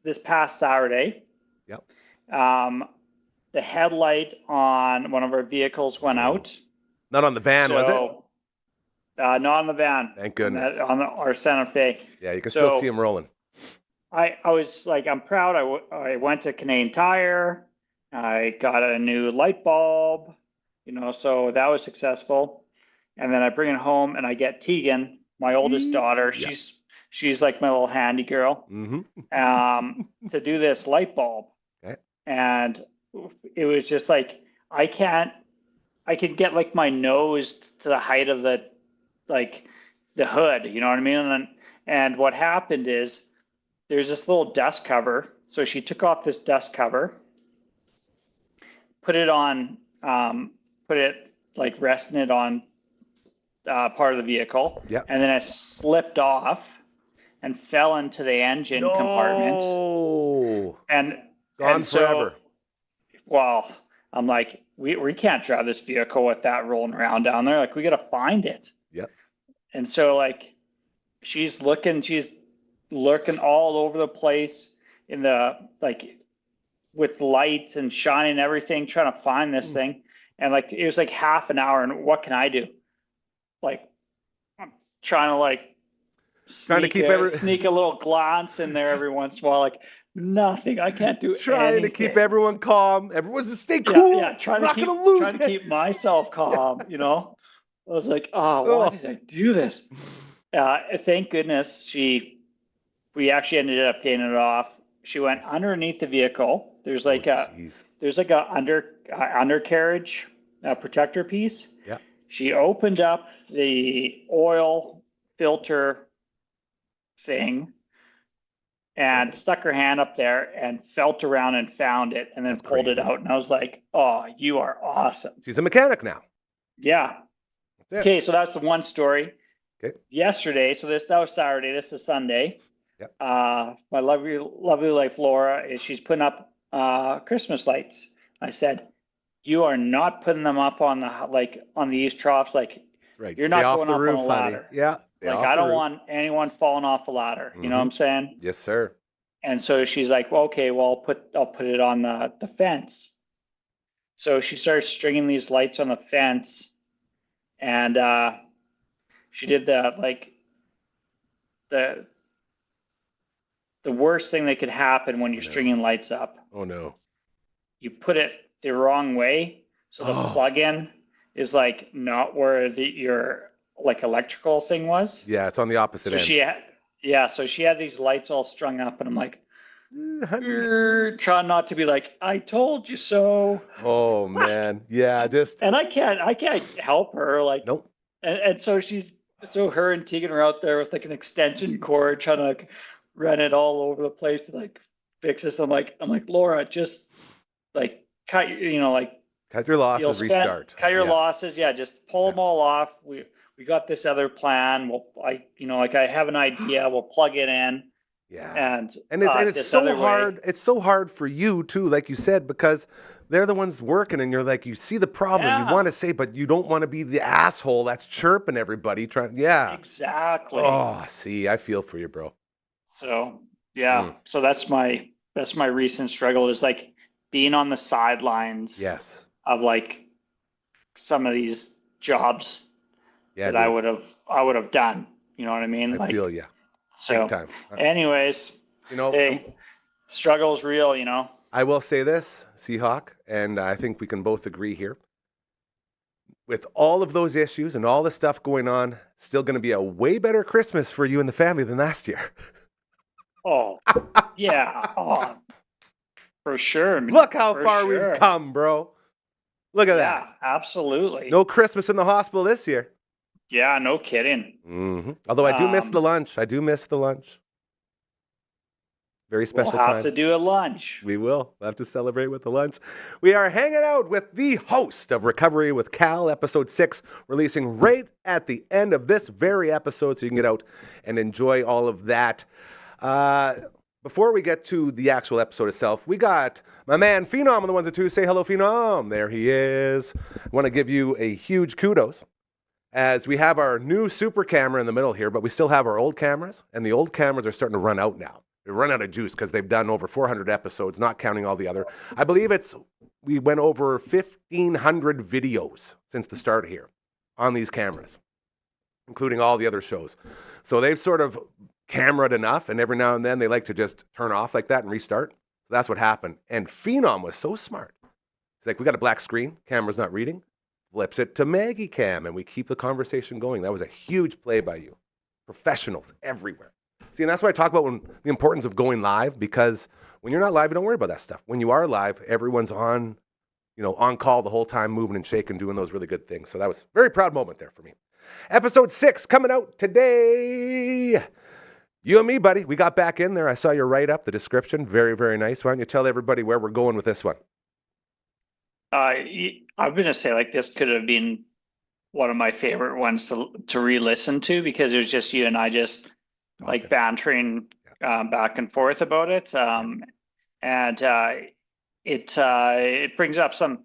this past Saturday, Yep. the headlight on one of our vehicles went out. Not on the van, was it? Not on the van. Thank goodness. On our Santa Fe. Yeah, you can still see them rolling. I was like, I'm proud. I went to Canadian Tire. I got a new light bulb, you know, so that was successful. And then I bring it home and I get Tegan, my oldest daughter. Yeah. She's like my little handy girl, to do this light bulb. Okay. And it was just like, I could get like my nose to the height of the hood, you know what I mean? And what happened is there's this little dust cover. So she took off this dust cover, put it like resting it on part of the vehicle. Yeah. And then it slipped off and fell into the engine compartment. Oh, And gone forever. Well, I'm like, we can't drive this vehicle with that rolling around down there. Like, we got to find it. Yep. And so like, she's lurking all over the place in the, like, with lights and shining everything, trying to find this thing. And like, it was like half an hour. And what can I do? Like, I'm trying to like sneak a little glance in there every once in a while. Like, nothing. I can't do Trying anything. to keep everyone calm. Everyone's just stay cool. Yeah, trying to keep myself calm, you know. I was like, why did I do this? Thank goodness we actually ended up getting it off. She went underneath the vehicle. There's like a undercarriage protector piece. Yeah. She opened up the oil filter thing and stuck her hand up there and felt around and found it and then pulled it out. And I was like, oh, you are awesome. She's a mechanic now. Yeah. Okay, so that's the one story. Okay. Yesterday, so that was Saturday. This is Sunday. Yep. My lovely wife Laura she's putting up Christmas lights. I said, you are not putting them up on the east troughs. Like, right. You're Stay not off going the up roof, on a ladder. honey. Yeah. Like, I don't want anyone falling off a ladder. You know what I'm saying? Yes, sir. And so she's like, well, okay, well, I'll put it on the fence. So she started stringing these lights on the fence, and she did the worst thing that could happen when you're stringing lights up. Oh no! You put it the wrong way, so the plug-in is like not where your like electrical thing was. Yeah, it's on the opposite end. So she had these lights all strung up, and I'm like, trying not to be like, I told you so. Oh man, yeah, and I can't help her, like, nope. And so her and Tegan are out there with like an extension cord trying to like run it all over the place to like fix this. I'm like, Laura, just like cut your losses, restart. Cut your losses, just pull them all off. we got this other plan. I have an idea. We'll plug it in. Yeah. And it's this so other hard. way, It's so hard for you too, like you said, because they're the ones working and you're like, you see the problem, you Yeah. want to say, but you don't want to be the asshole that's chirping everybody. Yeah. exactly. Oh, see, I feel for you, bro. So yeah, so that's my recent struggle is like being on the sidelines Yes. of like some of these jobs Yeah, that dude. I would have done. You know what I mean? I feel you. So, Big time. anyways, You know, hey, struggle's real. I will say this, Seahawk, and I think we can both agree here. With all of those issues and all the stuff going on, still going to be a way better Christmas for you and the family than last year. Oh, yeah. Oh, for sure. Look how For far sure. we've come, bro. Look at Yeah, that. absolutely. No Christmas in the hospital this year. Yeah, no kidding. Mm-hmm. Although I do miss the lunch. I do miss the lunch. Very special We'll have time. to do a lunch. We will. We'll have to celebrate with the lunch. We are hanging out with the host of Recovery with Cal, episode 6, releasing right at the end of this very episode, so you can get out and enjoy all of that. Before we get to the actual episode itself, we got my man Phenom on the ones and twos. Say hello, Phenom. There he is. I want to give you a huge kudos, as we have our new super camera in the middle here, but we still have our old cameras, and the old cameras are starting to run out now. They run out of juice because they've done over 400 episodes, not counting all the other. I believe we went over 1,500 videos since the start here on these cameras, including all the other shows. So they've sort of camera'd enough, and every now and then they like to just turn off like that and restart. So that's what happened. And Phenom was so smart. He's like, we got a black screen, camera's not reading, flips it to Maggie Cam, and we keep the conversation going. That was a huge play by you. Professionals everywhere. See, and that's what I talk about the importance of going live, because when you're not live, you don't worry about that stuff. When you are live, everyone's on call the whole time, moving and shaking, doing those really good things. So that was a very proud moment there for me. Episode 6 coming out today. You and me, buddy. We got back in there. I saw your write-up, the description. Very, very nice. Why don't you tell everybody where we're going with this one? I'm going to say like this could have been one of my favorite ones to re-listen to, because it was just you and I just like bantering back and forth about it. And it brings up some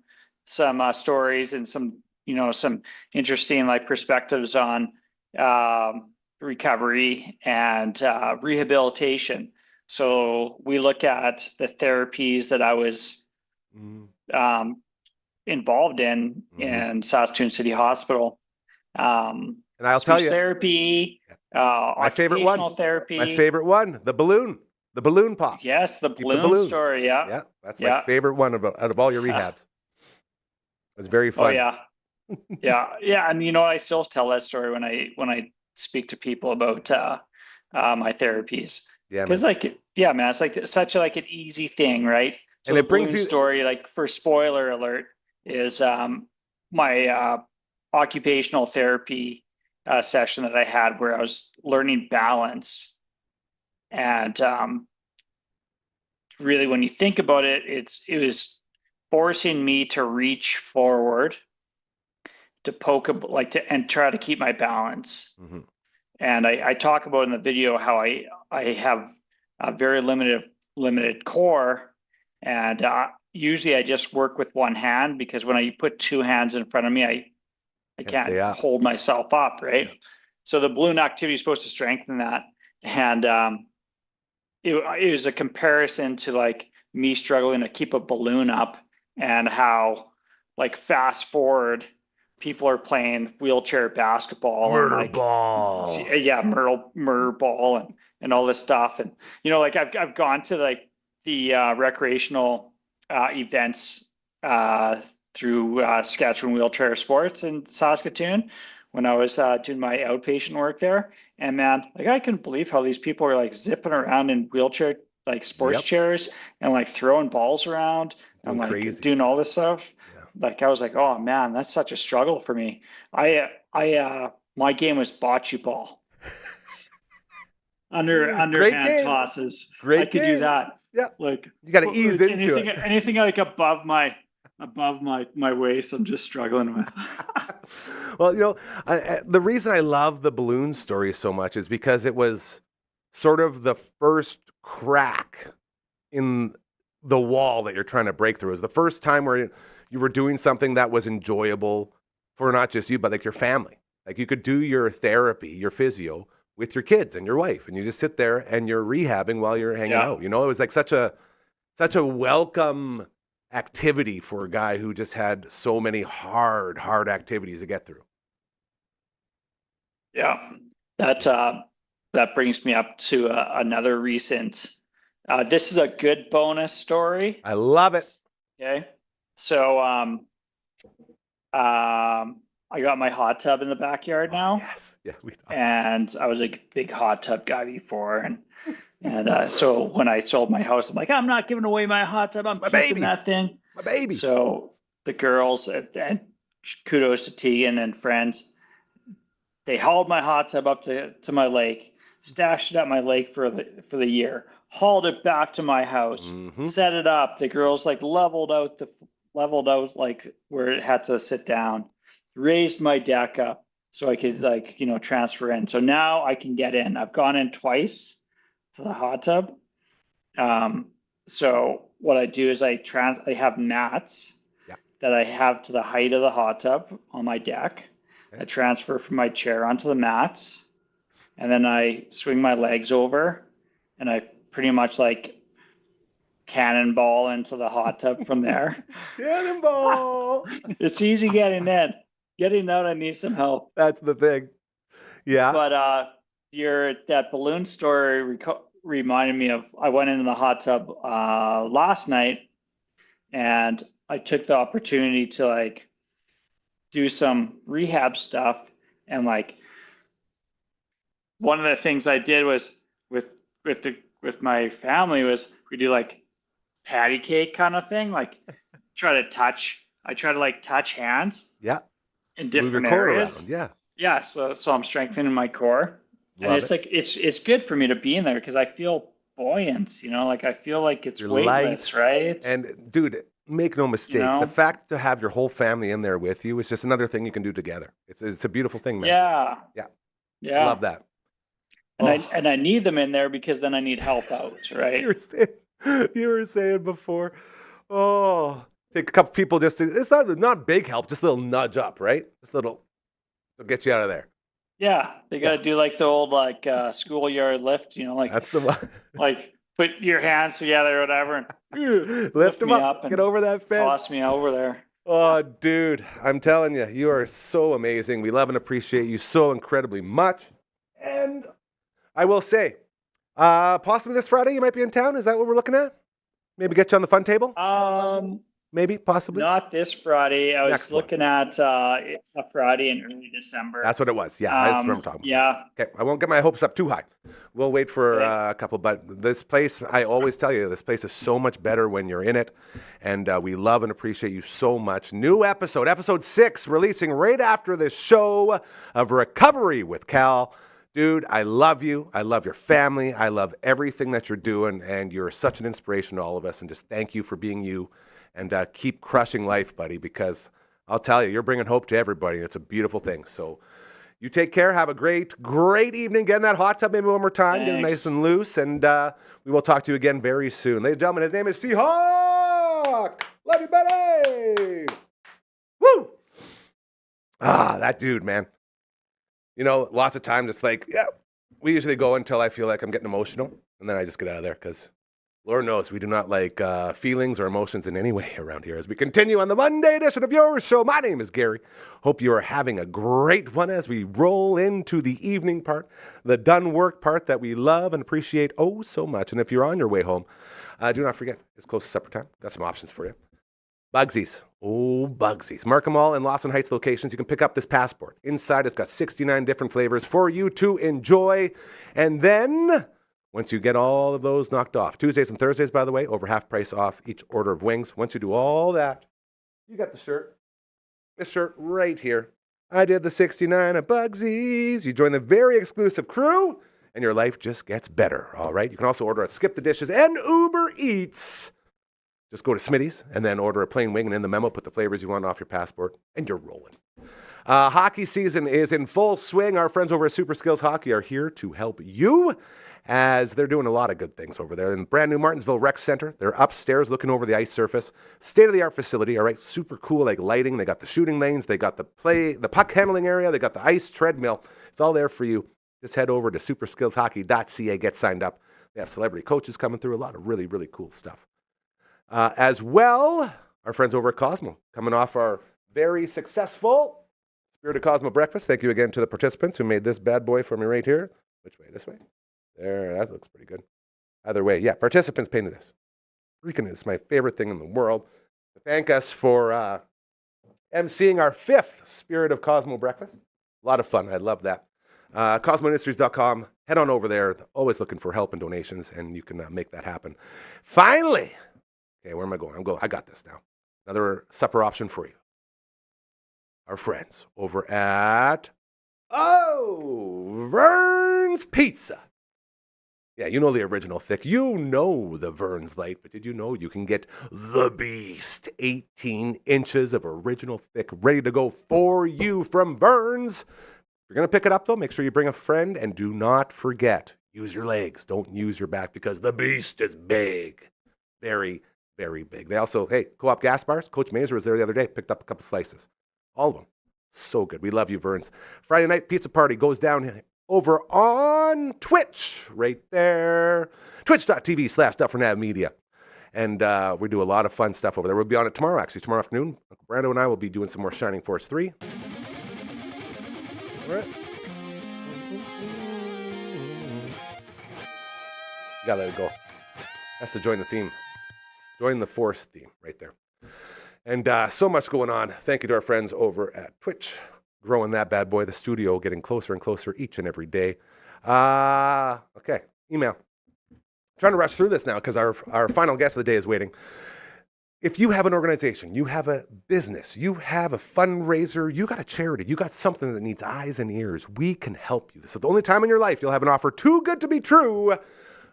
stories and some interesting like perspectives on recovery and rehabilitation. So we look at the therapies that I was involved in Saskatoon City Hospital. And I'll tell you, therapy, my favorite one, therapy. my favorite one, the balloon pop. Yes, the balloon story. Yeah. Yeah, that's my favorite one out of all your rehabs. It was very fun. Oh yeah, yeah. And I still tell that story when I speak to people about my therapies. Yeah, because man, it's like such an easy thing, right? So and it brings you story, like, for spoiler alert, is my occupational therapy session that I had where I was learning balance. And really, when you think about it, it was forcing me to reach forward to poke and try to keep my balance. Mm-hmm. And I talk about in the video how I have a very limited core, and usually I just work with one hand, because when I put two hands in front of me, I can't hold myself up, right? Yeah. So the balloon activity is supposed to strengthen that. And it was a comparison to like me struggling to keep a balloon up, and how like fast forward, people are playing wheelchair basketball, murder ball, murder ball, and all this stuff. And like I've gone to like the recreational events through Saskatchewan Wheelchair Sports in Saskatoon when I was doing my outpatient work there. And man, like, I couldn't believe how these people are like zipping around in wheelchair, like sports chairs, and like throwing balls around and like doing all this stuff. Yeah. Like, I was like, oh man, that's such a struggle for me. My game was bocce ball. Underhand tosses. I could do that. Yeah. Like, you got to ease into it. Anything like above my waist, I'm just struggling with. Well, the reason I love the balloon story so much is because it was sort of the first crack in the wall that you're trying to break through. It was the first time where you were doing something that was enjoyable for not just you, but like your family. Like you could do your therapy, your physio with your kids and your wife, and you just sit there and you're rehabbing while you're hanging out. It was like such a welcome activity for a guy who just had so many hard activities to get through. Yeah, that brings me up to another recent. This is a good bonus story. I love it. Okay, so I got my hot tub in the backyard now. Yes, yeah, and I was a big hot tub guy before, and so when I sold my house, I'm like, I'm not giving away my hot tub. I'm keeping that thing. My baby. So the girls, and kudos to Tegan and friends, they hauled my hot tub up to my lake, stashed it at my lake for the year, hauled it back to my house, set it up. The girls like leveled out like where it had to sit down, raised my deck up so I could transfer in. So now I can get in. I've gone in twice to the hot tub. So what I do is I have mats that I have to the height of the hot tub on my deck. I transfer from my chair onto the mats, and then I swing my legs over, and I pretty much like cannonball into the hot tub from there. Cannonball! It's easy getting in. Getting out, I need some help. That's the thing. Yeah. But that balloon story reminded me of, I went into the hot tub last night, and I took the opportunity to like do some rehab stuff, and like one of the things I did was with my family was we do like patty cake kind of thing, like I try to like touch hands in different areas. So I'm strengthening my core. And it's like it's good for me to be in there because I feel buoyant, like I feel like it's weightless, right? And dude, make no mistake, the fact to have your whole family in there with you is just another thing you can do together. It's a beautiful thing, man. Yeah. I love that. And I need them in there because then I need help out, right? you were saying before, take a couple people it's not big help, just a little nudge up, right? Just a little, they'll get you out of there. Yeah, they got to do like the old schoolyard lift, like that's the one. Like put your hands together or whatever and lift them up and get over that fence. Toss me over there. Oh, dude, I'm telling you, you are so amazing. We love and appreciate you so incredibly much. And I will say, possibly this Friday you might be in town. Is that what we're looking at? Maybe get you on the fun table? Maybe, possibly. Not this Friday. I was looking at a Friday in early December. That's what it was. Yeah, I remember talking about. Yeah. Okay, I won't get my hopes up too high. We'll wait for a couple. But this place, I always tell you, this place is so much better when you're in it. And we love and appreciate you so much. New episode 6, releasing right after this show of Recovery with Cal. Dude, I love you. I love your family. I love everything that you're doing. And you're such an inspiration to all of us. And just thank you for being you. And keep crushing life, buddy, because I'll tell you, you're bringing hope to everybody. It's a beautiful thing. So you take care. Have a great evening. Get in that hot tub maybe one more time. Thanks. Get it nice and loose. And we will talk to you again very soon. Ladies and gentlemen, his name is Seahawk. Love you, buddy. Woo! That dude, man. Lots of times it's like, we usually go until I feel like I'm getting emotional. And then I just get out of there because Lord knows we do not like feelings or emotions in any way around here. As we continue on the Monday edition of your show, my name is Gary. Hope you are having a great one as we roll into the evening part, the done work part that we love and appreciate so much. And if you're on your way home, do not forget, it's close to supper time. Got some options for you. Bugsies. Bugsies. Mark them all in Lawson Heights locations. You can pick up this passport. Inside, it's got 69 different flavors for you to enjoy. And then, once you get all of those knocked off, Tuesdays and Thursdays, by the way, over half price off each order of wings. Once you do all that, you got the shirt. This shirt right here. I did the 69 at Bugsies. You join the very exclusive crew, and your life just gets better, all right? You can also order a Skip the Dishes and Uber Eats. Just go to Smitty's and then order a plain wing, and in the memo, put the flavors you want off your passport, and you're rolling. Hockey season is in full swing. Our friends over at Super Skills Hockey are here to help you as they're doing a lot of good things over there. In brand new Martinsville Rec Center, they're upstairs looking over the ice surface. State-of-the-art facility, all right? Super cool, like lighting. They got the shooting lanes. They got the puck handling area. They got the ice treadmill. It's all there for you. Just head over to superskillshockey.ca, get signed up. They have celebrity coaches coming through, a lot of really, really cool stuff. As well, our friends over at Cosmo, coming off our very successful Spirit of Cosmo breakfast. Thank you again to the participants who made this bad boy for me right here. Which way? This way? There, that looks pretty good. Either way, yeah, participants painted this. Freaking, it's my favorite thing in the world. Thank us for emceeing our 5th Spirit of Cosmo breakfast. A lot of fun. I love that. CosmoIndustries.com. Head on over there. Always looking for help and donations, and you can make that happen. Finally, okay, where am I going? I got this now. Another supper option for you. Our friends over at Vern's Pizza. Yeah, you know the original thick. You know the Vern's Light, but did you know you can get the Beast 18 inches of original thick ready to go for you from Vern's? If you're going to pick it up, though, make sure you bring a friend, and do not forget, use your legs. Don't use your back, because the Beast is big. Very, very big. They also, hey, Co-op gas bars. Coach Mazer was there the other day, picked up a couple slices. All of them. So good. We love you, Vern's. Friday night pizza party goes down over on Twitch, right there. Twitch.tv/Dufferin Ave Media. And we do a lot of fun stuff over there. We'll be on it tomorrow, actually. Tomorrow afternoon, Uncle Brando and I will be doing some more Shining Force 3. All right. You gotta let it go. That's to join the theme. Join the Force theme right there. And so much going on. Thank you to our friends over at Twitch. Growing that bad boy. The studio getting closer and closer each and every day. Okay, email. Trying to rush through this now because our final guest of the day is waiting. If you have an organization, you have a business, you have a fundraiser, you got a charity, you got something that needs eyes and ears, we can help you. This is the only time in your life you'll have an offer too good to be true,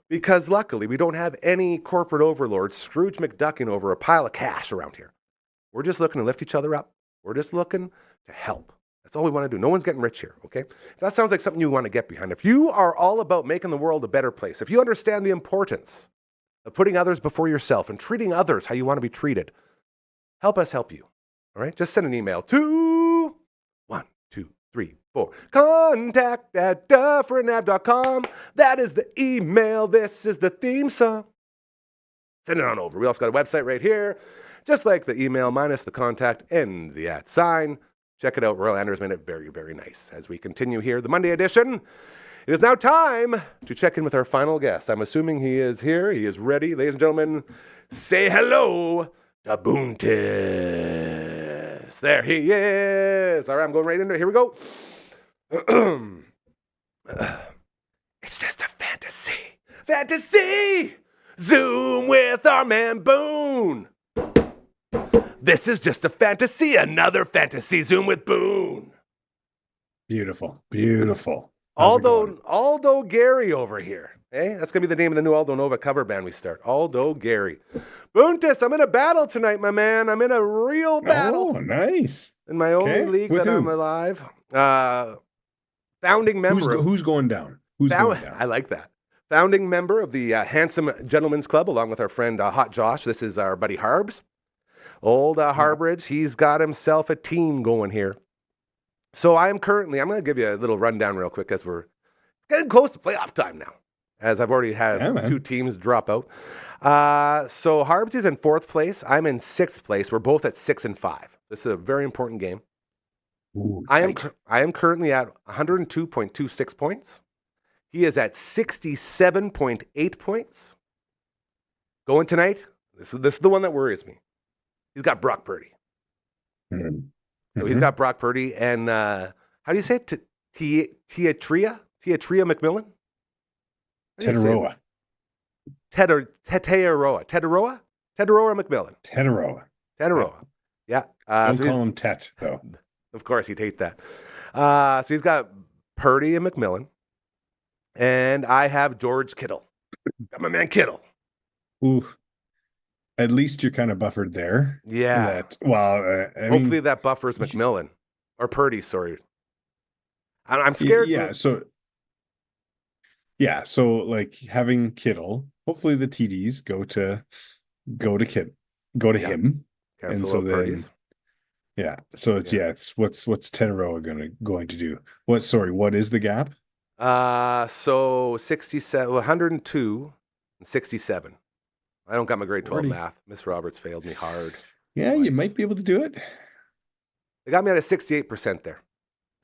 because luckily we don't have any corporate overlords Scrooge McDucking over a pile of cash around here. We're just looking to lift each other up. We're just looking to help. That's all we want to do. No one's getting rich here, okay? If that sounds like something you want to get behind. If you are all about making the world a better place, if you understand the importance of putting others before yourself and treating others how you want to be treated, help us help you, all right? Just send an email to contact@dufferinav.com. That is the email. This is the theme song. Send it on over. We also got a website right here. Just like the email minus the contact and the @ sign. Check it out. Royal Anders made it very, very nice. As we continue here, the Monday edition, it is now time to check in with our final guest. I'm assuming he is here. He is ready. Ladies and gentlemen, say hello to Boontis. There he is. All right, I'm going right into it. Here we go. It's just a fantasy. Fantasy! Zoom with our man Boone. This is just a fantasy, another fantasy Zoom with Boone. Beautiful, beautiful. Aldo Gary over here. Hey, that's going to be the name of the new Aldo Nova cover band we start. Aldo Gary. Boontis, I'm in a battle tonight, my man. I'm in a real battle. Oh, nice. In my only league with that who? I'm alive. Founding member. Who's going down? Who's going down? I like that. Founding member of the Handsome Gentlemen's Club, along with our friend Hot Josh. This is our buddy Harbs. Old Harbridge, he's got himself a team going here. So I'm going to give you a little rundown real quick as we're getting close to playoff time now, as I've already had 2 teams drop out. So Harbs is in 4th place. I'm in 6th place. We're both at 6 and 5. This is a very important game. Ooh, I am currently at 102.26 points. He is at 67.8 points. Going tonight, this is the one that worries me. He's got Brock Purdy. Mm-hmm. So he's got Brock Purdy and how do you say it? Teatria McMillan? Teteroa. Teteroa McMillan. Teteroa. Yeah. Don't call him Tet, though. Of course, he'd hate that. So he's got Purdy and McMillan. And I have George Kittle. Got my man Kittle. Ooh. At least you're kind of buffered there. Yeah. Hopefully that buffers McMillan. or Purdy. Sorry, I'm scared. So like having Kittle, hopefully the TDs go to him, and Cancel so out then Purdy's. so it's what's Teteroa going to do? What is the gap? So 67, 102, and 67. I don't got my grade 12 40. math. Miss Roberts failed me hard. Yeah, you twice. might be able to do it. They got me at a 68% there.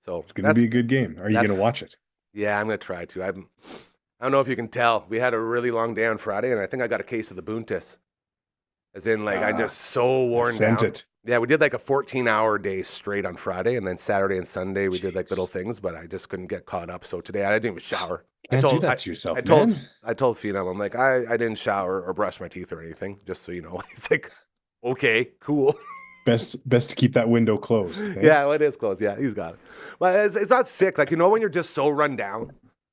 So It's going to be a good game. Are you going to watch it? Yeah, I'm going to try to. I don't know if you can tell. We had a really long day on Friday, and I think I got a case of the Buntis. As in, like, I'm just so worn sent down. it. Yeah, we did like a 14-hour day straight on Friday, and then Saturday and Sunday we did like little things, but I just couldn't get caught up. So today I didn't even shower. Can't do that to yourself, I told Phenom, I'm like, I didn't shower or brush my teeth or anything, just so you know. He's like, okay, cool. Best to keep that window closed. Eh? Yeah, well, it is closed. Yeah, he's got it. But it's not sick. Like, when you're just so run down,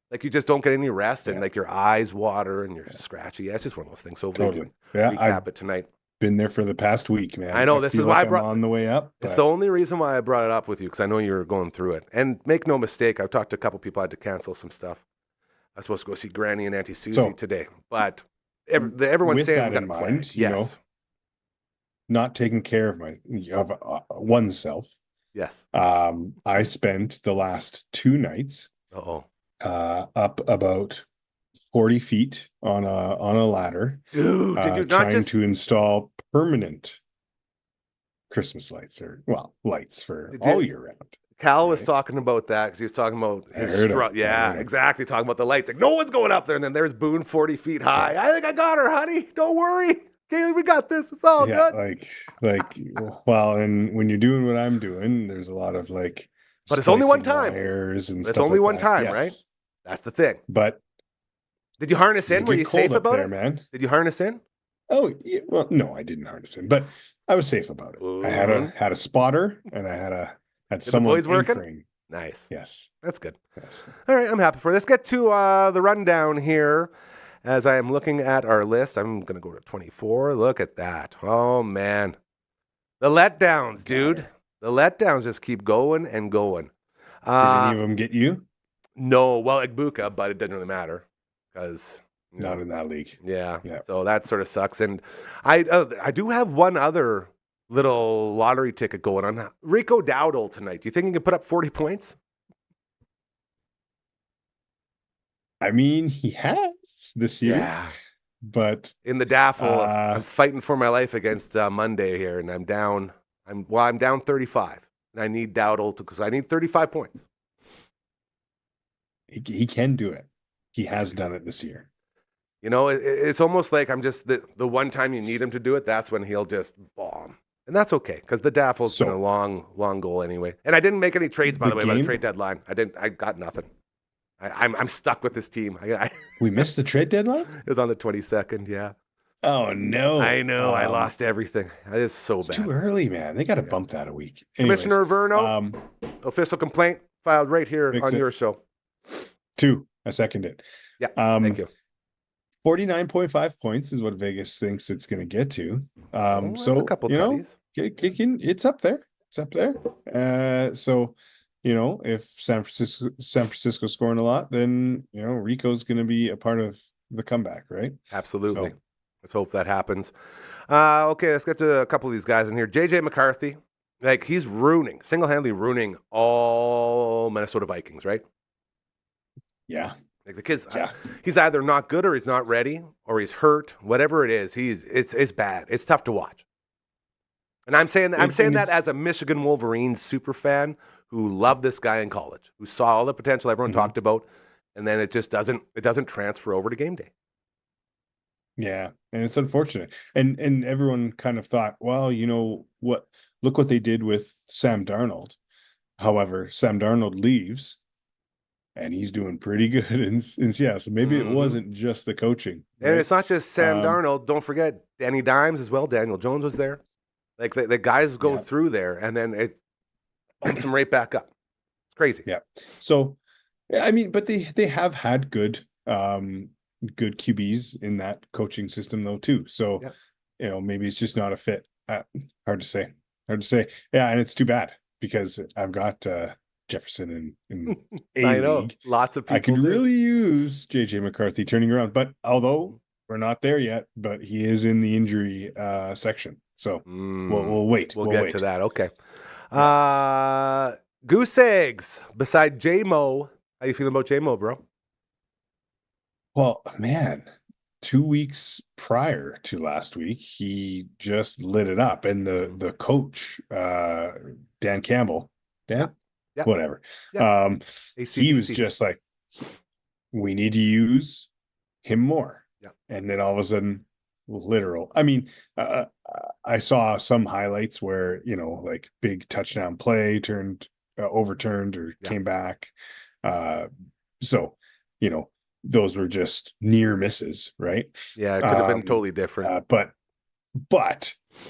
like you just don't get any rest, and like your eyes water and you're scratchy. Yeah, it's just one of those things. So Totally. We can recap it tonight. Been there for the past week, man. I know, this is why I'm on the way up. It's the only reason why I brought it up with you, because I know you're going through it. And make no mistake, I've talked to a couple people. I had to cancel some stuff. I was supposed to go see Granny and Auntie Susie today, but everyone's with saying that I'm going in to play. mind, you know, not taking care of oneself. Yes. I spent the last 2 nights up about 40 feet on a ladder. Dude, did you not trying to install permanent Christmas lights, or lights for all year round? Cal was talking about that because he was talking about his exactly, talking about the lights. Like, no one's going up there, and then there's Boone 40 feet high. I think I got her, honey. Don't worry. Okay, we got this. It's all good. And when you're doing what I'm doing, there's a lot of like, but it's only one time. Wires and it's stuff only like one that. time, Yes. right? That's the thing. But did you harness in? Were you safe about it, man? Did you harness in? Oh, yeah, well, no, I didn't harness in, but I was safe about it. Ooh. I had a spotter, and I had Did someone the boys working? anchoring. Nice. Yes, that's good. Yes. All right, I'm happy for it. Let's get to the rundown here. As I am looking at our list, I'm going to go to 24. Look at that. Oh, man. The letdowns, dude. The letdowns just keep going and going. Did any of them get you? No. Well, Igbuka, but it doesn't really matter because... Not in that league. Yeah. So that sort of sucks. And I do have one other little lottery ticket going on. Rico Dowdle tonight. Do you think he can put up 40 points? I mean, he has this year. Yeah. But in the Daffle, I'm fighting for my life against Monday here, and I'm down. I'm down 35, and I need Dowdle because I need 35 points. He can do it. He has done it this year. You know, it's almost like I'm just the one time you need him to do it, that's when he'll just bomb. And that's okay, because the Daffle's been a long goal anyway. And I didn't make any trades, by the way, by the trade deadline. I got nothing. I'm stuck with this team. We missed the trade deadline? It was on the 22nd, yeah. Oh, no. I know. I lost everything. It's so bad. Too early, man. They got to bump that a week. Commissioner Verno, official complaint filed right here on your show. 2. I second it. Yeah, thank you. 49.5 points is what Vegas thinks it's going to get to. So a couple tutties. It's up there. It's up there. So, if San Francisco scoring a lot, then Rico's going to be a part of the comeback, right? Absolutely. So, let's hope that happens. Okay, let's get to a couple of these guys in here. JJ McCarthy, like he's single-handedly ruining all Minnesota Vikings, right? Yeah. Like the kid's, he's either not good or he's not ready or he's hurt. Whatever it is, it's bad. It's tough to watch. And I'm saying that as a Michigan Wolverines super fan who loved this guy in college, who saw all the potential everyone talked about, and then it just doesn't transfer over to game day. Yeah, and it's unfortunate. And everyone kind of thought, well, look what they did with Sam Darnold. However, Sam Darnold leaves. And he's doing pretty good in Seattle. So maybe it wasn't just the coaching. Right? And it's not just Sam Darnold. Don't forget Danny Dimes as well. Daniel Jones was there. Like the guys go through there, and then it bumps them right back up. It's crazy. Yeah. So, I mean, but they have had good QBs in that coaching system though too. So, maybe it's just not a fit. Hard to say. Yeah, and it's too bad. because I've got Jefferson in I A know league. lots of people I could do. really use JJ McCarthy turning around, but although we're not there yet, but he is in the injury section, so we'll wait. We'll We'll get wait. to that. Okay. Goose eggs beside J-Mo. How you feeling about J-Mo, bro? Well, man, 2 weeks prior to last week, he just lit it up, and the coach, Dan Campbell, Dan, Yeah. whatever, Yeah. he was ACDC. just like, we need to use him more. Yeah. And then all of a sudden, literal. I mean, I saw some highlights where, like big touchdown play turned overturned or came back. So, those were just near misses, right? Yeah, it could have been totally different. But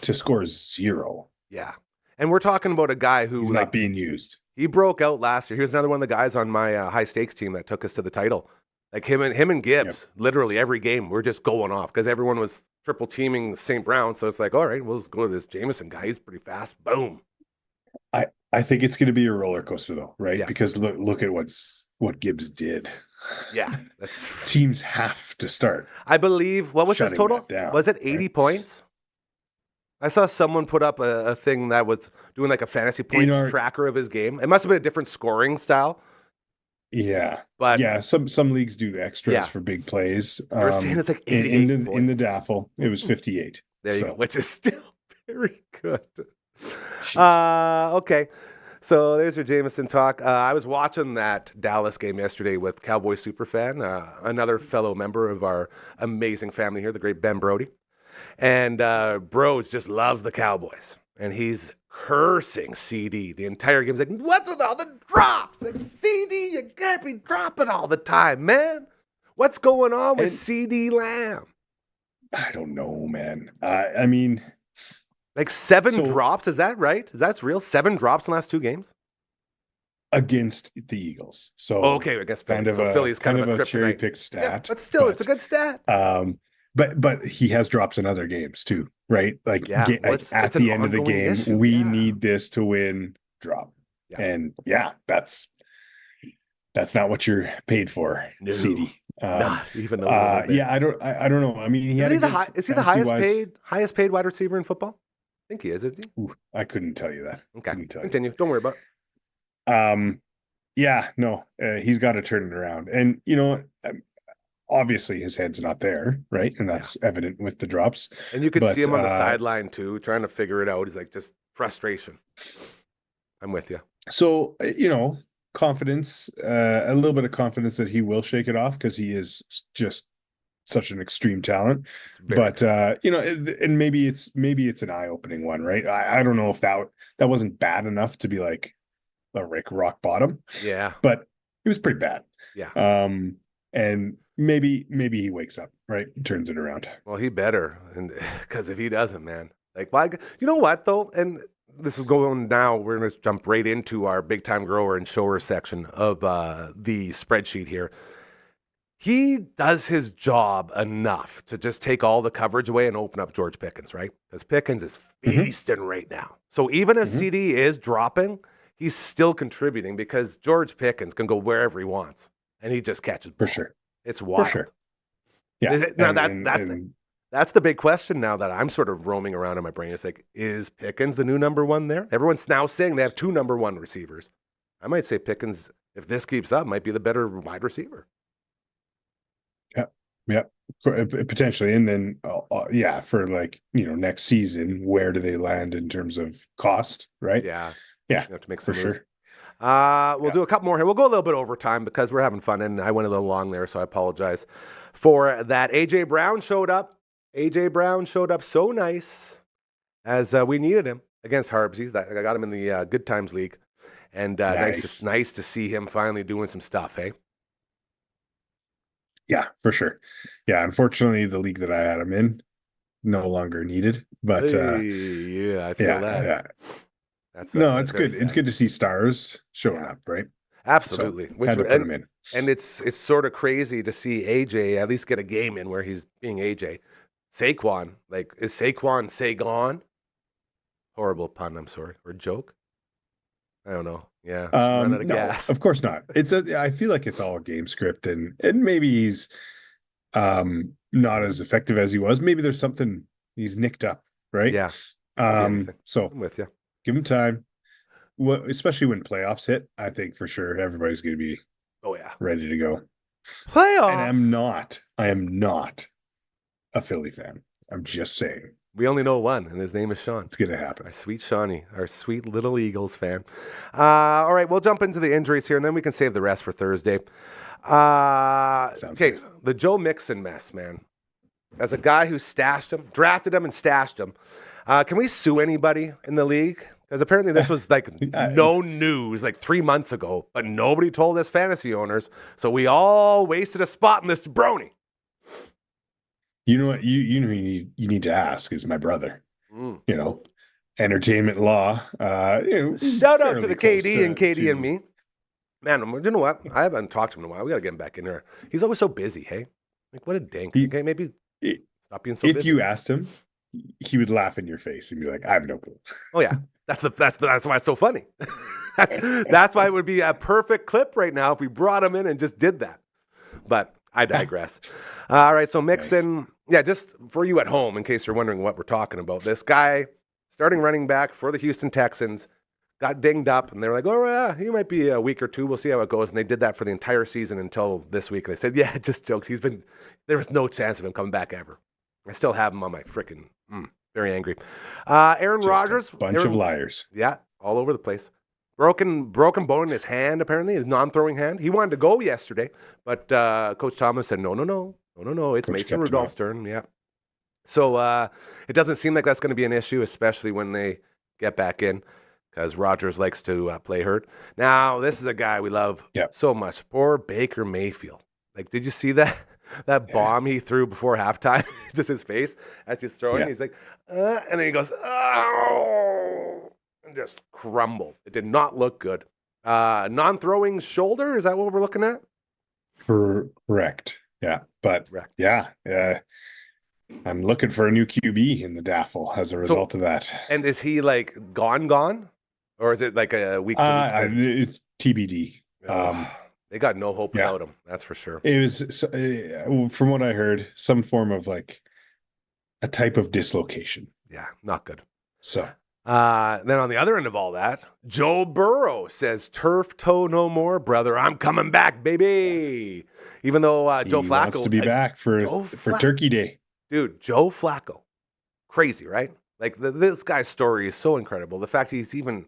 to score 0, Yeah. And we're talking about a guy who he's not being used. He broke out last year. He was another one of the guys on my high stakes team that took us to the title. Like him and Gibbs, literally every game, we're just going off because everyone was triple teaming St. Brown. So it's like, all right, we'll just go to this Jameson guy. He's pretty fast. Boom. I think it's going to be a roller coaster though, right? Yeah. Because look at what Gibbs did. Yeah. Teams have to start. I believe, what was his total? Was it 80 points? I saw someone put up a thing that was doing like a fantasy points tracker of his game. It must have been a different scoring style. Yeah. But yeah, some leagues do extras for big plays. We're saying it's like 88 in the Daffle, it was 58. There you go, which is still very good. Okay. So there's your Jameson talk. I was watching that Dallas game yesterday with Cowboy Superfan, another fellow member of our amazing family here, the great Ben Brody. And Bros just loves the Cowboys. And he's cursing CD the entire game. He's like, what's with all the drops? Like, CD, you can't be dropping all the time, man. What's going on with CD Lamb? I don't know, man. I mean... Like 7 drops, is that right? Is that real? 7 drops in the last 2 games? Against the Eagles. So okay, I guess Philly. Philly's kind of a cherry-picked stat. Yeah, but still, it's a good stat. But he has drops in other games too, right? Like, at the end of the game, we need this to win. Drop, and that's not what you're paid for, CD. Not even I don't know. I mean, is he the highest paid wide receiver in football? I think he is, isn't he? Ooh, I couldn't tell you that. Okay, continue. Don't worry about it. He's got to turn it around, and obviously his head's not there, right? And that's evident with the drops. And you could see him on the sideline too, trying to figure it out. He's like, just frustration. I'm with you. So, confidence, a little bit of confidence that he will shake it off because he is just such an extreme talent. But and maybe it's an eye-opening one, right? I don't know if that wasn't bad enough to be like a rock bottom. Yeah. But it was pretty bad. Yeah. And maybe he wakes up, right? Turns it around. Well, he better, and because if he doesn't, man, like, why? You know what though? And this is going now. We're going to jump right into our big time grower and shower section of the spreadsheet here. He does his job enough to just take all the coverage away and open up George Pickens, right? Because Pickens is feasting right now. So even if CD is dropping, he's still contributing because George Pickens can go wherever he wants, and he just catches balls. For sure. It's wild. For sure. Yeah. That's the big question now that I'm sort of roaming around in my brain. It's like, is Pickens the new number 1 there? Everyone's now saying they have 2 number 1 receivers. I might say Pickens, if this keeps up, might be the better wide receiver. Yeah, potentially. And then, for next season, where do they land in terms of cost, right? Yeah. Yeah, you have to make some for moves. Sure. We'll do a couple more here. We'll go a little bit over time because we're having fun, and I went a little long there, so I apologize for that. AJ Brown showed up. AJ Brown showed up so nice as we needed him against Harbsies. I got him in the Good Times League, and nice to see him finally doing some stuff, hey? Yeah, for sure. Yeah, unfortunately, the league that I had him in no longer needed, but yeah, I feel that. Yeah. It's good. Sad. It's good to see stars showing up, right? Absolutely. So, had to put him in. And it's sort of crazy to see AJ at least get a game in where he's being AJ. Saquon, is Saquon Sagon? Horrible pun, I'm sorry, or joke. I don't know. Yeah, run out of No, gas. of course not. I feel like it's all game script, and maybe he's not as effective as he was. Maybe there's something he's nicked up, right? Yeah. Anything. So I'm with you. give him time. Especially when playoffs hit, I think for sure everybody's going to be Oh yeah. ready to go. Playoff. And I am not a Philly fan. I'm just saying. We only know one, and his name is Sean. It's going to happen. Our sweet Shawnee, our sweet little Eagles fan. All right, we'll jump into the injuries here, and then we can save the rest for Thursday. Okay, good. the Joe Mixon mess, man. As a guy who stashed him, drafted him, and stashed him, can we sue anybody in the league? Because apparently this was like no news like 3 months ago, but nobody told us fantasy owners, so we all wasted a spot in this jabroni. You know what? You need to ask is my brother. Mm. You know, entertainment law. Shout out to the fairly KD close and KD to- and me. Man, you know what? I haven't talked to him in a while. We got to get him back in here. He's always so busy, hey? Like, what a dink. Okay, maybe stop being so busy. If you asked him, he would laugh in your face and be like, "I have no clue." Oh yeah, that's why it's so funny. that's why it would be a perfect clip right now if we brought him in and just did that. But I digress. All right, so Mixon, yeah, just for you at home, in case you're wondering what we're talking about, this guy, starting running back for the Houston Texans, got dinged up, and they were like, "Oh yeah, he might be a week or two. We'll see how it goes." And they did that for the entire season until this week. They said, "Yeah, just jokes. There was no chance of him coming back ever." I still have him on my freaking. Very angry. Aaron Rodgers. Bunch of liars. Yeah, all over the place. Broken bone in his hand, apparently, his non-throwing hand. He wanted to go yesterday, but Coach Thomas said, no. It's Coach Mason kept him Rudolph's out. turn. Yeah. So it doesn't seem like that's going to be an issue, especially when they get back in, because Rodgers likes to play hurt. Now, this is a guy we love so much. Poor Baker Mayfield. Like, did you see that? That bomb he threw before halftime, just his face as he's throwing. Yeah. He's like, and then he goes, oh, and just crumbled. It did not look good. Non-throwing shoulder, is that what we're looking at? Correct. Yeah, but Correct. yeah, I'm looking for a new QB in the Daffle as a result of that. And is he like gone, or is it like a week to week? It's TBD. They got no hope without him. That's for sure. It was, from what I heard, some form of like a type of dislocation. Yeah, not good. So then on the other end of all that, Joe Burrow says, "Turf toe no more, brother. I'm coming back, baby." Even though Joe he Flacco wants to be back for Turkey Day. Dude, Joe Flacco, crazy, right? Like this guy's story is so incredible. The fact he's even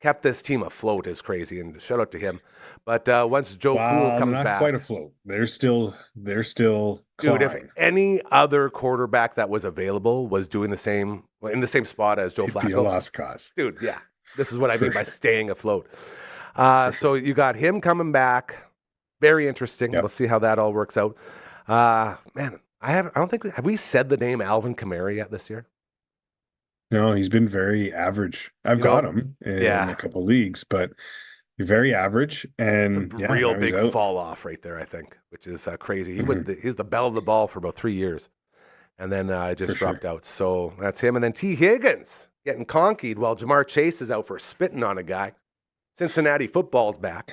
kept this team afloat is crazy, and shout out to him. But once Joe Cool comes not back, quite afloat. They're still dude. If clawing. any other quarterback that was available was doing the same in the same spot as Joe It'd Flacco, be a lost cause, dude. Yeah, this is what I mean by sure. staying afloat. So you got him coming back. Very interesting. Yep. We'll see how that all works out. Man, I don't think have we said the name Alvin Kamara yet this year? No, he's been very average. I've got him in a couple leagues, but very average, and it's a real big fall off right there, I think, which is crazy. He's the belle of the ball for about 3 years, and then just dropped out. So that's him. And then T. Higgins getting conkied while Jamar Chase is out for spitting on a guy. Cincinnati football's back.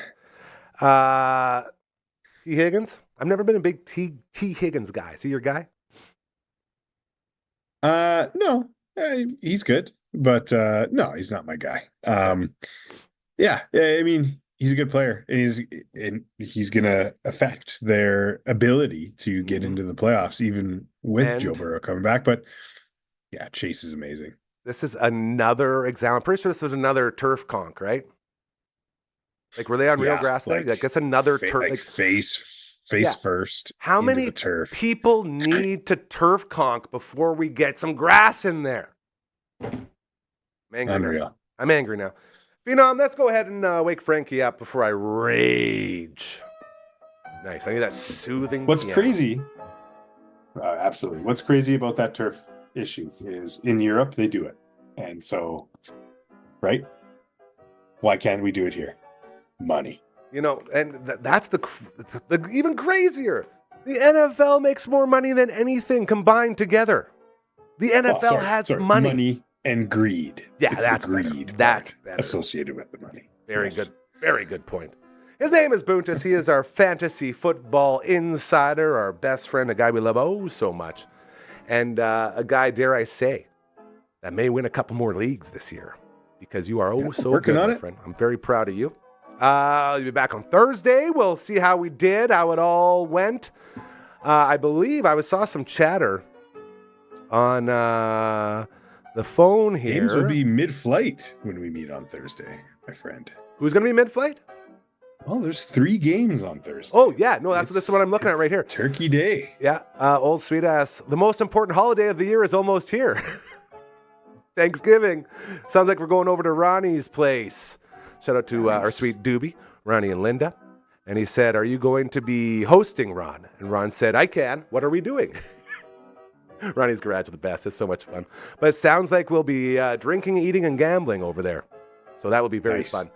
T. Higgins. I've never been a big T. Higgins guy. Is he your guy? No, he's good, but no, he's not my guy. Yeah, I mean, he's a good player, and he's gonna affect their ability to get into the playoffs, even with Joe Burrow coming back. But yeah, Chase is amazing. This is another example. I'm pretty sure this was another turf conk, right? Like, were they on real grass there? I guess another turf. Like face first. How many people need to turf conk before we get some grass in there? I'm angry now. I'm angry now. Phenom, let's go ahead and wake Frankie up before I rage. Nice. I need that soothing. What's crazy? Absolutely. What's crazy about that turf issue is in Europe they do it, and so, right? Why can't we do it here? Money. You know, and that's the even crazier. The NFL makes more money than anything combined together. The NFL has money. Money and greed. Yeah, it's that's the greed that's associated with the money. Very Yes. good. Very good point. His name is Buntis. He is our fantasy football insider, our best friend, a guy we love oh so much, and a guy, dare I say, that may win a couple more leagues this year because you are so working good, on my it. friend. I'm very proud of you. You'll be back on Thursday. We'll see how we did, how it all went. I believe I saw some chatter on the phone here. Games will be mid-flight when we meet on Thursday, my friend. Who's going to be mid-flight? Well, there's 3 games on Thursday. Oh, yeah. No, this is what I'm looking at It's right here. Turkey Day. Yeah, old sweet ass. The most important holiday of the year is almost here. Thanksgiving. Sounds like we're going over to Ronnie's place. Shout out to our Nice. sweet doobie, Ronnie and Linda. And he said, are you going to be hosting, Ron? And Ron said, I can. What are we doing? Ronnie's Garage is the best. It's so much fun. But it sounds like we'll be drinking, eating, and gambling over there. So that will be very Nice. fun.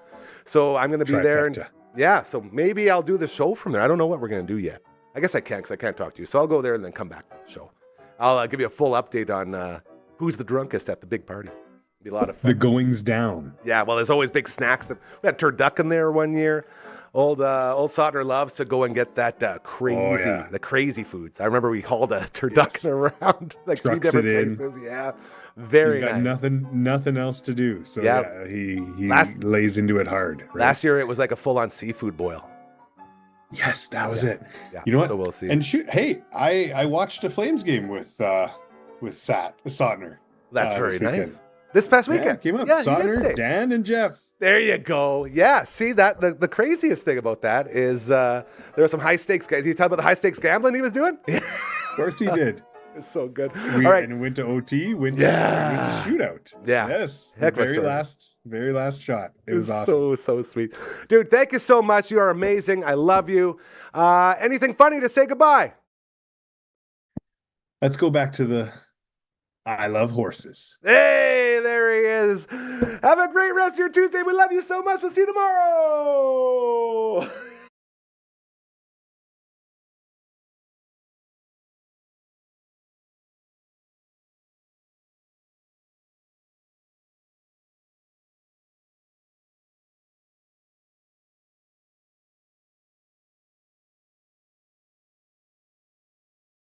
So I'm going to be there. And Trifecta. yeah, so maybe I'll do the show from there. I don't know what we're going to do yet. I guess I can because I can't talk to you. So I'll go there and then come back for the show. I'll give you a full update on who's the drunkest at the big party. It'll be a lot of fun. The goings down. Yeah, well, there's always big snacks. We had turducken there one year. Old Sotner loves to go and get that the crazy foods. I remember we hauled a turducken around like 3 Trucks it different in. places. Yeah, very He's got nice. nothing else to do. So Yeah. he Last- lays into it hard. Right? Last year it was like a full-on seafood boil. Yes, that was it. Yeah, You know what? So we'll see. And shoot, hey, I watched a Flames game with Sotner. That's this very nice. weekend. This past Yeah, weekend. came up. Yeah, you did say. Sotner, Dan, and Jeff. There you go. Yeah. See that the craziest thing about that is there were some high stakes guys. You talk about the high stakes gambling he was doing? Yeah. Of course he did. It's so good. We, All right. And went to OT, went to shootout. Yeah. Yes. Heck of a very story. last shot. It was awesome. So sweet. Dude, thank you so much. You are amazing. I love you. Anything funny to say goodbye? Let's go back to the I love horses. Hey, there he is. Have a great rest of your Tuesday. We love you so much. We'll see you tomorrow.